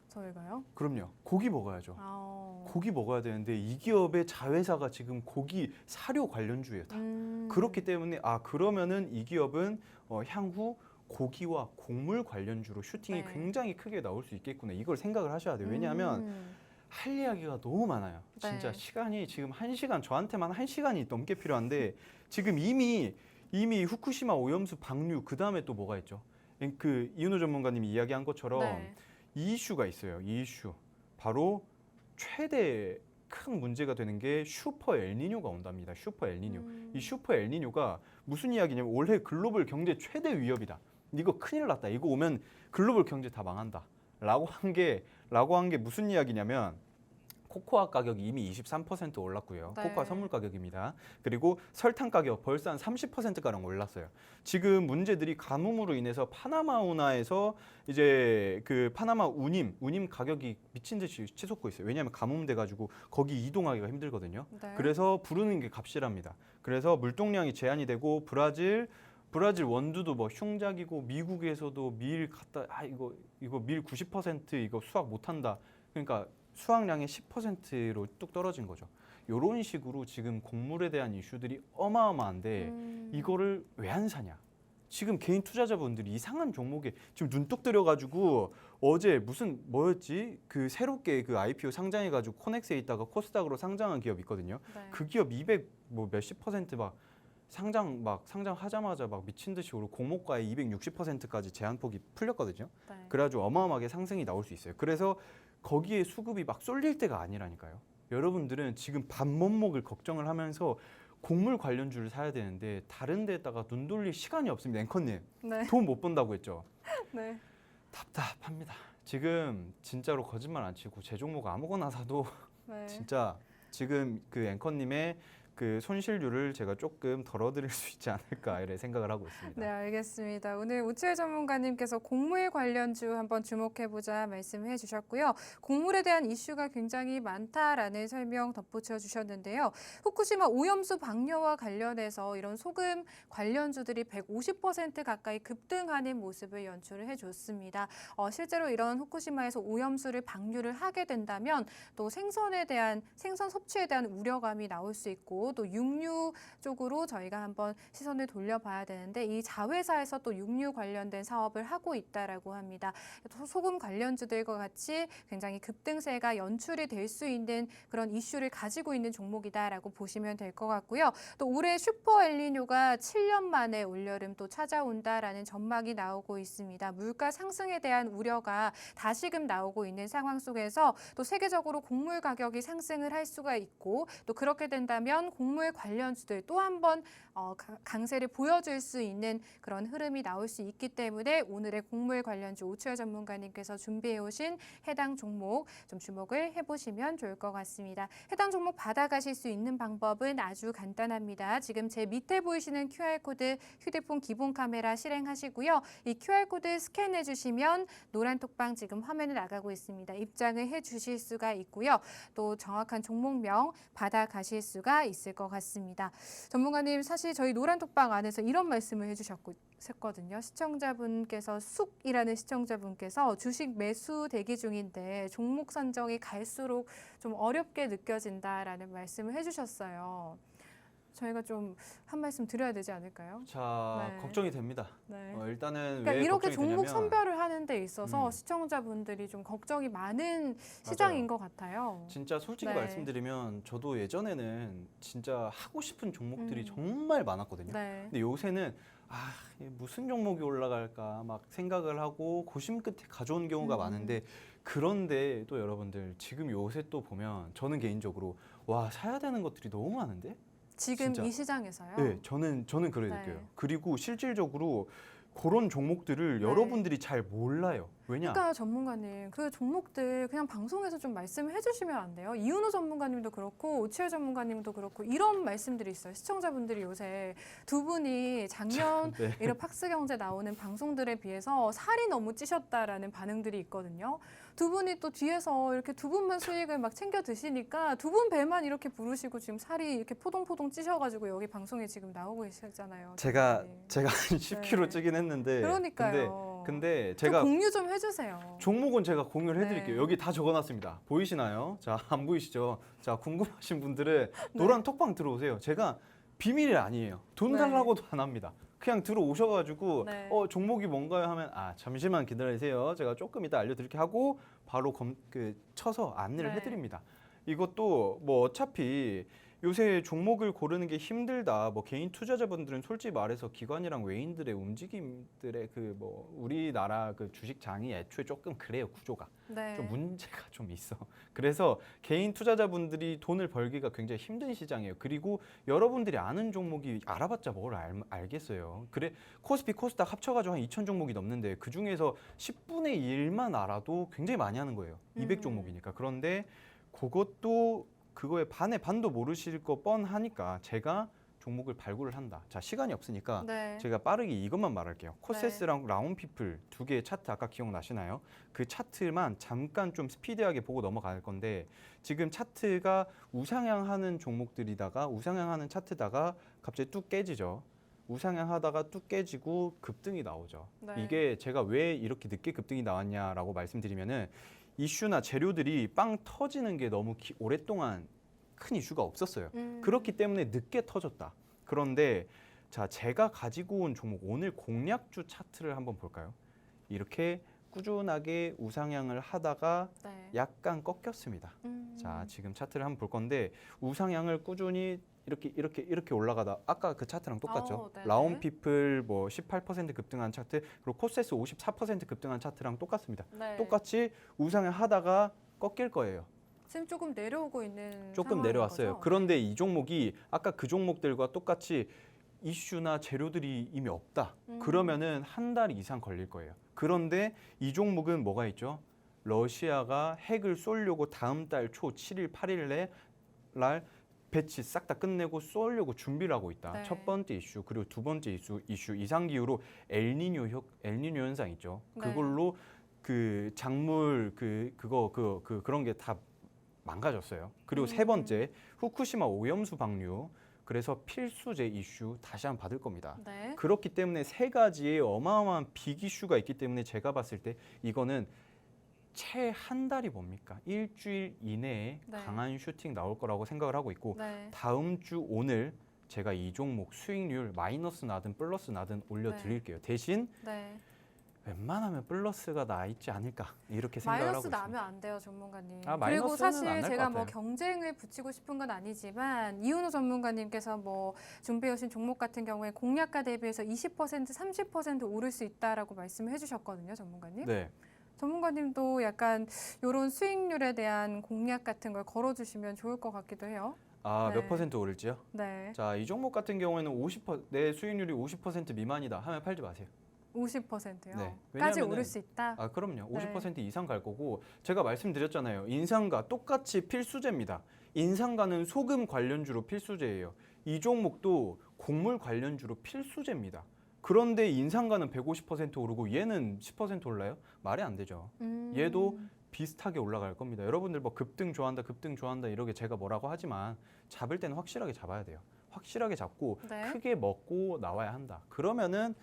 S1: 저희가요?
S3: 그럼요. 고기 먹어야죠.
S1: 아,
S3: 고기 먹어야 되는데 이 기업의 자회사가 지금 고기 사료 관련주예요. 다. 그렇기 때문에 그러면은 이 기업은 향후 고기와 곡물 관련주로 슈팅이
S1: 네.
S3: 굉장히 크게 나올 수 있겠구나. 이걸 생각을 하셔야 돼요. 왜냐하면 할 이야기가 너무 많아요. 진짜
S1: 네.
S3: 시간이 지금 1시간 저한테만 1시간이 넘게 필요한데 지금 이미 후쿠시마 오염수 방류 그다음에 또 뭐가 있죠? 그 이은호 전문가님이 이야기한 것처럼
S1: 네.
S3: 이 이슈가 있어요. 이 이슈. 바로 최대 큰 문제가 되는 게 슈퍼 엘니뇨가 온답니다. 슈퍼 엘니뇨. 이 슈퍼 엘니뇨가 무슨 이야기냐면 올해 글로벌 경제 최대 위협이다. 이거 큰일 났다. 이거 오면 글로벌 경제 다 망한다. 라고 한 게 무슨 이야기냐면 코코아 가격이 이미 23% 올랐고요.
S1: 네.
S3: 코코아 선물 가격입니다. 그리고 설탕 가격 벌써 한 30%가량 올랐어요. 지금 문제들이 가뭄으로 인해서 파나마 운하에서 이제 그 파나마 우님 가격이 미친 듯이 치솟고 있어요. 왜냐하면 가뭄 돼가지고 거기 이동하기가 힘들거든요.
S1: 네.
S3: 그래서 부르는 게 값이랍니다. 그래서 물동량이 제한이 되고 브라질 원두도 뭐 흉작이고 미국에서도 밀 갖다 이거 밀 90% 이거 수확 못한다. 그러니까 수확량의 10%로 뚝 떨어진 거죠. 이런 식으로 지금 곡물에 대한 이슈들이 어마어마한데 이거를 왜 안 사냐? 지금 개인 투자자분들이 이상한 종목에 지금 눈독 들여가지고 어제 무슨 뭐였지? 그 새롭게 그 IPO 상장해가지고 코넥스에 있다가 코스닥으로 상장한 기업 있거든요.
S1: 네.
S3: 그 기업 200 뭐 몇십 퍼센트 상장하자마자 막 미친 듯이 오르고 공모가의 260%까지 제한폭이 풀렸거든요.
S1: 네.
S3: 그래가지고 어마어마하게 상승이 나올 수 있어요. 그래서 거기에 수급이 막 쏠릴 때가 아니라니까요. 여러분들은 지금 밥 못 먹을 걱정을 하면서 곡물 관련주를 사야 되는데 다른 데다가 눈 돌릴 시간이 없습니다. 앵커님.
S1: 네.
S3: 돈 못 번다고 했죠.
S1: 네.
S3: 답답합니다. 지금 진짜로 거짓말 안 치고 제 종목 아무거나 사도
S1: 네.
S3: 진짜 지금 그 앵커님의 그 손실률을 제가 조금 덜어드릴 수 있지 않을까 이런 생각을 하고 있습니다.
S1: 네, 알겠습니다. 오늘 오치혜 전문가님께서 곡물 관련주 한번 주목해보자 말씀해 주셨고요. 곡물에 대한 이슈가 굉장히 많다라는 설명 덧붙여 주셨는데요. 후쿠시마 오염수 방류와 관련해서 이런 소금 관련주들이 150% 가까이 급등하는 모습을 연출을 해줬습니다. 실제로 이런 후쿠시마에서 오염수를 방류를 하게 된다면 또 생선 섭취에 대한 우려감이 나올 수 있고 또 육류 쪽으로 저희가 한번 시선을 돌려봐야 되는데 이 자회사에서 또 육류 관련된 사업을 하고 있다라고 합니다. 소금 관련주들과 같이 굉장히 급등세가 연출이 될 수 있는 그런 이슈를 가지고 있는 종목이다라고 보시면 될 것 같고요. 또 올해 슈퍼 엘니뇨가 7년 만에 올여름 또 찾아온다라는 전망이 나오고 있습니다. 물가 상승에 대한 우려가 다시금 나오고 있는 상황 속에서 또 세계적으로 곡물 가격이 상승을 할 수가 있고 또 그렇게 된다면 곡물 관련주들 또 한 번 강세를 보여줄 수 있는 그런 흐름이 나올 수 있기 때문에 오늘의 곡물 관련주 오치혜 전문가님께서 준비해 오신 해당 종목 좀 주목을 해보시면 좋을 것 같습니다. 해당 종목 받아가실 수 있는 방법은 아주 간단합니다. 지금 제 밑에 보이시는 QR코드 휴대폰 기본 카메라 실행하시고요. 이 QR코드 스캔해 주시면 노란 톡방 지금 화면에 나가고 있습니다. 입장을 해 주실 수가 있고요. 또 정확한 종목명 받아가실 수가 있을 것 같습니다. 전문가님 사실 저희 노란톡방 안에서 이런 말씀을 해주셨거든요. 숙이라는 시청자분께서 주식 매수 대기 중인데 종목 선정이 갈수록 좀 어렵게 느껴진다라는 말씀을 해주셨어요. 저희가 좀 한 말씀 드려야 되지 않을까요?
S3: 자,
S1: 네.
S3: 걱정이 됩니다.
S1: 네.
S3: 일단은
S1: 그러니까
S3: 왜
S1: 이렇게
S3: 걱정이
S1: 종목
S3: 되냐면
S1: 선별을 하는 데 있어서 시청자분들이 좀 걱정이 많은 시장인 것 같아요.
S3: 진짜 솔직히
S1: 네.
S3: 말씀드리면 저도 예전에는 진짜 하고 싶은 종목들이 정말 많았거든요.
S1: 네.
S3: 근데 요새는 이게 무슨 종목이 올라갈까 막 생각을 하고 고심 끝에 가져온 경우가 많은데 그런데 또 여러분들 지금 요새 또 보면 저는 개인적으로 와 사야 되는 것들이 너무 많은데?
S1: 지금
S3: 진짜.
S1: 이 시장에서요?
S3: 네, 저는 그래
S1: 네.
S3: 느껴요. 그리고 실질적으로 그런 종목들을
S1: 네.
S3: 여러분들이 잘 몰라요. 왜냐?
S1: 그러니까 전문가님 그 종목들 그냥 방송에서 좀 말씀을 해주시면 안 돼요? 이윤호 전문가님도 그렇고 오치열 전문가님도 그렇고 이런 말씀들이 있어요. 시청자분들이 요새 두 분이 작년
S3: 네.
S1: 이런 팍스경제 나오는 방송들에 비해서 살이 너무 찌셨다라는 반응들이 있거든요. 두 분이 또 뒤에서 이렇게 두 분만 수익을 막 챙겨 드시니까 두 분 배만 이렇게 부르시고 지금 살이 이렇게 포동포동 찌셔가지고 여기 방송에 지금 나오고 계시잖아요.
S3: 제가
S1: 전문가님.
S3: 한 10kg
S1: 네.
S3: 찌긴 했는데
S1: 그러니까요.
S3: 근데
S1: 좀
S3: 제가
S1: 공유 좀 해주세요.
S3: 종목은 제가 공유를 해드릴게요.
S1: 네.
S3: 여기 다 적어놨습니다. 보이시나요? 자, 안 보이시죠? 자, 궁금하신 분들은 노란 톡방 들어오세요. 제가 비밀이 아니에요. 돈
S1: 네.
S3: 달라고도 안 합니다. 그냥 들어오셔가지고
S1: 네.
S3: 종목이 뭔가요 하면 잠시만 기다리세요. 제가 조금 이따 알려드릴게 하고 바로 쳐서 안내를
S1: 네.
S3: 해드립니다. 이것도 뭐 어차피 요새 종목을 고르는 게 힘들다. 뭐 개인 투자자분들은 솔직히 말해서 기관이랑 외인들의 움직임들의 우리나라 그 주식장이 애초에 조금 그래요 구조가
S1: 네.
S3: 좀 문제가 좀 있어. 그래서 개인 투자자분들이 돈을 벌기가 굉장히 힘든 시장이에요. 그리고 여러분들이 아는 종목이 알아봤자 뭘 알겠어요. 그래 코스피 코스닥 합쳐가지고 한 2,000 종목이 넘는데 그 중에서 10분의 1만 알아도 굉장히 많이 하는 거예요. 200 종목이니까. 그런데 그것도 그거에 반도 모르실 거 뻔하니까 제가 종목을 발굴을 한다. 자, 시간이 없으니까
S1: 네.
S3: 제가 빠르게 이것만 말할게요. 코세스랑 라운피플 두 개의 차트 아까 기억나시나요? 그 차트만 잠깐 좀 스피디하게 보고 넘어갈 건데 지금 차트가 우상향하는 종목들이다가 우상향하는 차트다가 갑자기 뚝 깨지죠. 우상향하다가 뚝 깨지고 급등이 나오죠.
S1: 네.
S3: 이게 제가 왜 이렇게 늦게 급등이 나왔냐라고 말씀드리면은 이슈나 재료들이 빵 터지는 게 너무 오랫동안 큰 이슈가 없었어요. 그렇기 때문에 늦게 터졌다. 그런데 자, 제가 가지고 온 종목 오늘 공략주 차트를 한번 볼까요? 이렇게 꾸준하게 우상향을 하다가
S1: 네.
S3: 약간 꺾였습니다. 자, 지금 차트를 한번 볼 건데 우상향을 꾸준히 이렇게 올라가다 아까 그 차트랑 똑같죠.
S1: 네네.
S3: 라운피플 18% 급등한 차트 그리고 코세스 54% 급등한 차트랑 똑같습니다.
S1: 네.
S3: 똑같이 우상향 하다가 꺾일 거예요.
S1: 지금 조금 내려오고 있는
S3: 조금
S1: 상황인
S3: 내려왔어요.
S1: 거죠?
S3: 그런데 이 종목이 아까 그 종목들과 똑같이 이슈나 재료들이 이미 없다. 그러면은 한 달 이상 걸릴 거예요. 그런데 이 종목은 뭐가 있죠? 러시아가 핵을 쏘려고 다음 달 초 7일, 8일 날 배치 싹 다 끝내고 쏘려고 준비를 하고 있다.
S1: 네.
S3: 첫 번째 이슈 그리고 두 번째 이슈 이상 기후로 엘니뇨 현상 있죠.
S1: 네.
S3: 그걸로 그 작물 그런 게 다 망가졌어요. 그리고 세 번째 후쿠시마 오염수 방류. 그래서 필수제 이슈 다시 한번 받을 겁니다.
S1: 네.
S3: 그렇기 때문에 세 가지의 어마어마한 빅 이슈가 있기 때문에 제가 봤을 때 이거는 채 한 달이 뭡니까? 일주일 이내에
S1: 네.
S3: 강한 슈팅 나올 거라고 생각을 하고 있고
S1: 네.
S3: 다음 주 오늘 제가 이 종목 수익률 마이너스 나든 플러스 나든 올려드릴게요. 대신
S1: 네.
S3: 웬만하면 플러스가 나 있지 않을까 이렇게 생각을 하고
S1: 마이너스
S3: 있습니다.
S1: 나면 안 돼요, 전문가님.
S3: 아,
S1: 그리고
S3: 마이너스는
S1: 사실
S3: 안날것
S1: 제가 뭐
S3: 같아요.
S1: 경쟁을 붙이고 싶은 건 아니지만 이윤호 전문가님께서 뭐 준비해 오신 종목 같은 경우에 공략가 대비해서 20% 30% 오를 수 있다라고 말씀을 해주셨거든요, 전문가님.
S3: 네.
S1: 전문가님도 약간 이런 수익률에 대한 공략 같은 걸 걸어주시면 좋을 것 같기도 해요.
S3: 아,
S1: 네.
S3: 몇 퍼센트 오를지요?
S1: 네,
S3: 자, 이 종목 같은 경우에는 내 수익률이 50% 미만이다 하면 팔지 마세요.
S1: 50%요.
S3: 네.
S1: 까지
S3: 왜냐면은-
S1: 오를 수 있다.
S3: 아, 그럼요.
S1: 네.
S3: 50% 이상 갈 거고 제가 말씀드렸잖아요. 인상과 똑같이 필수제입니다. 인상과는 소금 관련주로 필수제예요. 이 종목도 곡물 관련주로 필수제입니다. 그런데 인상과는 150% 오르고 얘는 10% 올라요? 말이 안 되죠. 얘도 비슷하게 올라갈 겁니다. 여러분들 뭐 급등 좋아한다 이렇게 제가 뭐라고 하지만 잡을 때는 확실하게 잡아야 돼요. 확실하게 잡고
S1: 네.
S3: 크게 먹고 나와야 한다. 그러면은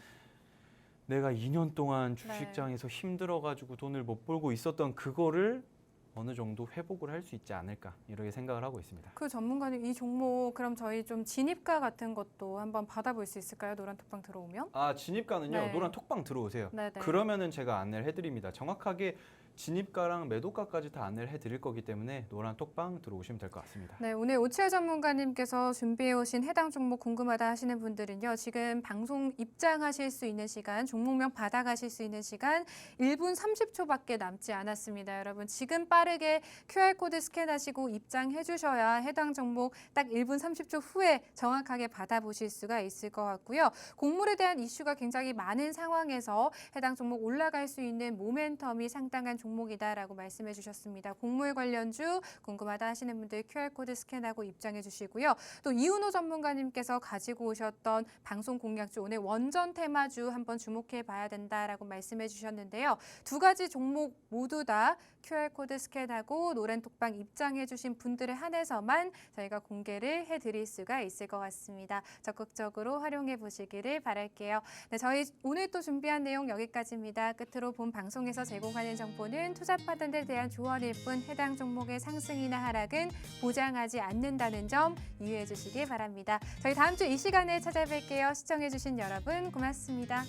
S3: 내가 2년 동안 주식장에서 힘들어가지고 돈을 못 벌고 있었던 그거를 어느 정도 회복을 할 수 있지 않을까 이렇게 생각을 하고 있습니다.
S1: 그 전문가님 이 종목 그럼 저희 좀 진입가 같은 것도 한번 받아볼 수 있을까요? 노란톡방 들어오면?
S3: 아, 진입가는요.
S1: 네.
S3: 노란 톡방 들어오세요.
S1: 네네.
S3: 그러면은 제가 안내를 해드립니다. 정확하게 진입가랑 매도가까지 다 안내를 해드릴 거기 때문에 노란 톡방 들어오시면 될 것 같습니다.
S1: 네, 오늘 오치열 전문가님께서 준비해 오신 해당 종목 궁금하다 하시는 분들은요. 지금 방송 입장하실 수 있는 시간, 종목명 받아가실 수 있는 시간 1분 30초밖에 남지 않았습니다. 여러분 지금 빠르게 QR코드 스캔하시고 입장해 주셔야 해당 종목 딱 1분 30초 후에 정확하게 받아보실 수가 있을 것 같고요. 곡물에 대한 이슈가 굉장히 많은 상황에서 해당 종목 올라갈 수 있는 모멘텀이 상당한 종목이다라고 말씀해 주셨습니다. 곡물 관련주 궁금하다 하시는 분들 QR코드 스캔하고 입장해 주시고요. 또 이은호 전문가님께서 가지고 오셨던 방송 공략주 오늘 원전 테마주 한번 주목해 봐야 된다라고 말씀해 주셨는데요. 두 가지 종목 모두 다 QR코드 스캔하고 노란 톡방 입장해 주신 분들에 한해서만 저희가 공개를 해드릴 수가 있을 것 같습니다. 적극적으로 활용해 보시기를 바랄게요. 네, 저희 오늘 또 준비한 내용 여기까지입니다. 끝으로 본 방송에서 제공하는 정보는 투자 파트너에 대한 조언일 뿐 해당 종목의 상승이나 하락은 보장하지 않는다는 점 이해해 주시기 바랍니다. 저희 다음 주 이 시간에 찾아뵐게요. 시청해 주신 여러분 고맙습니다.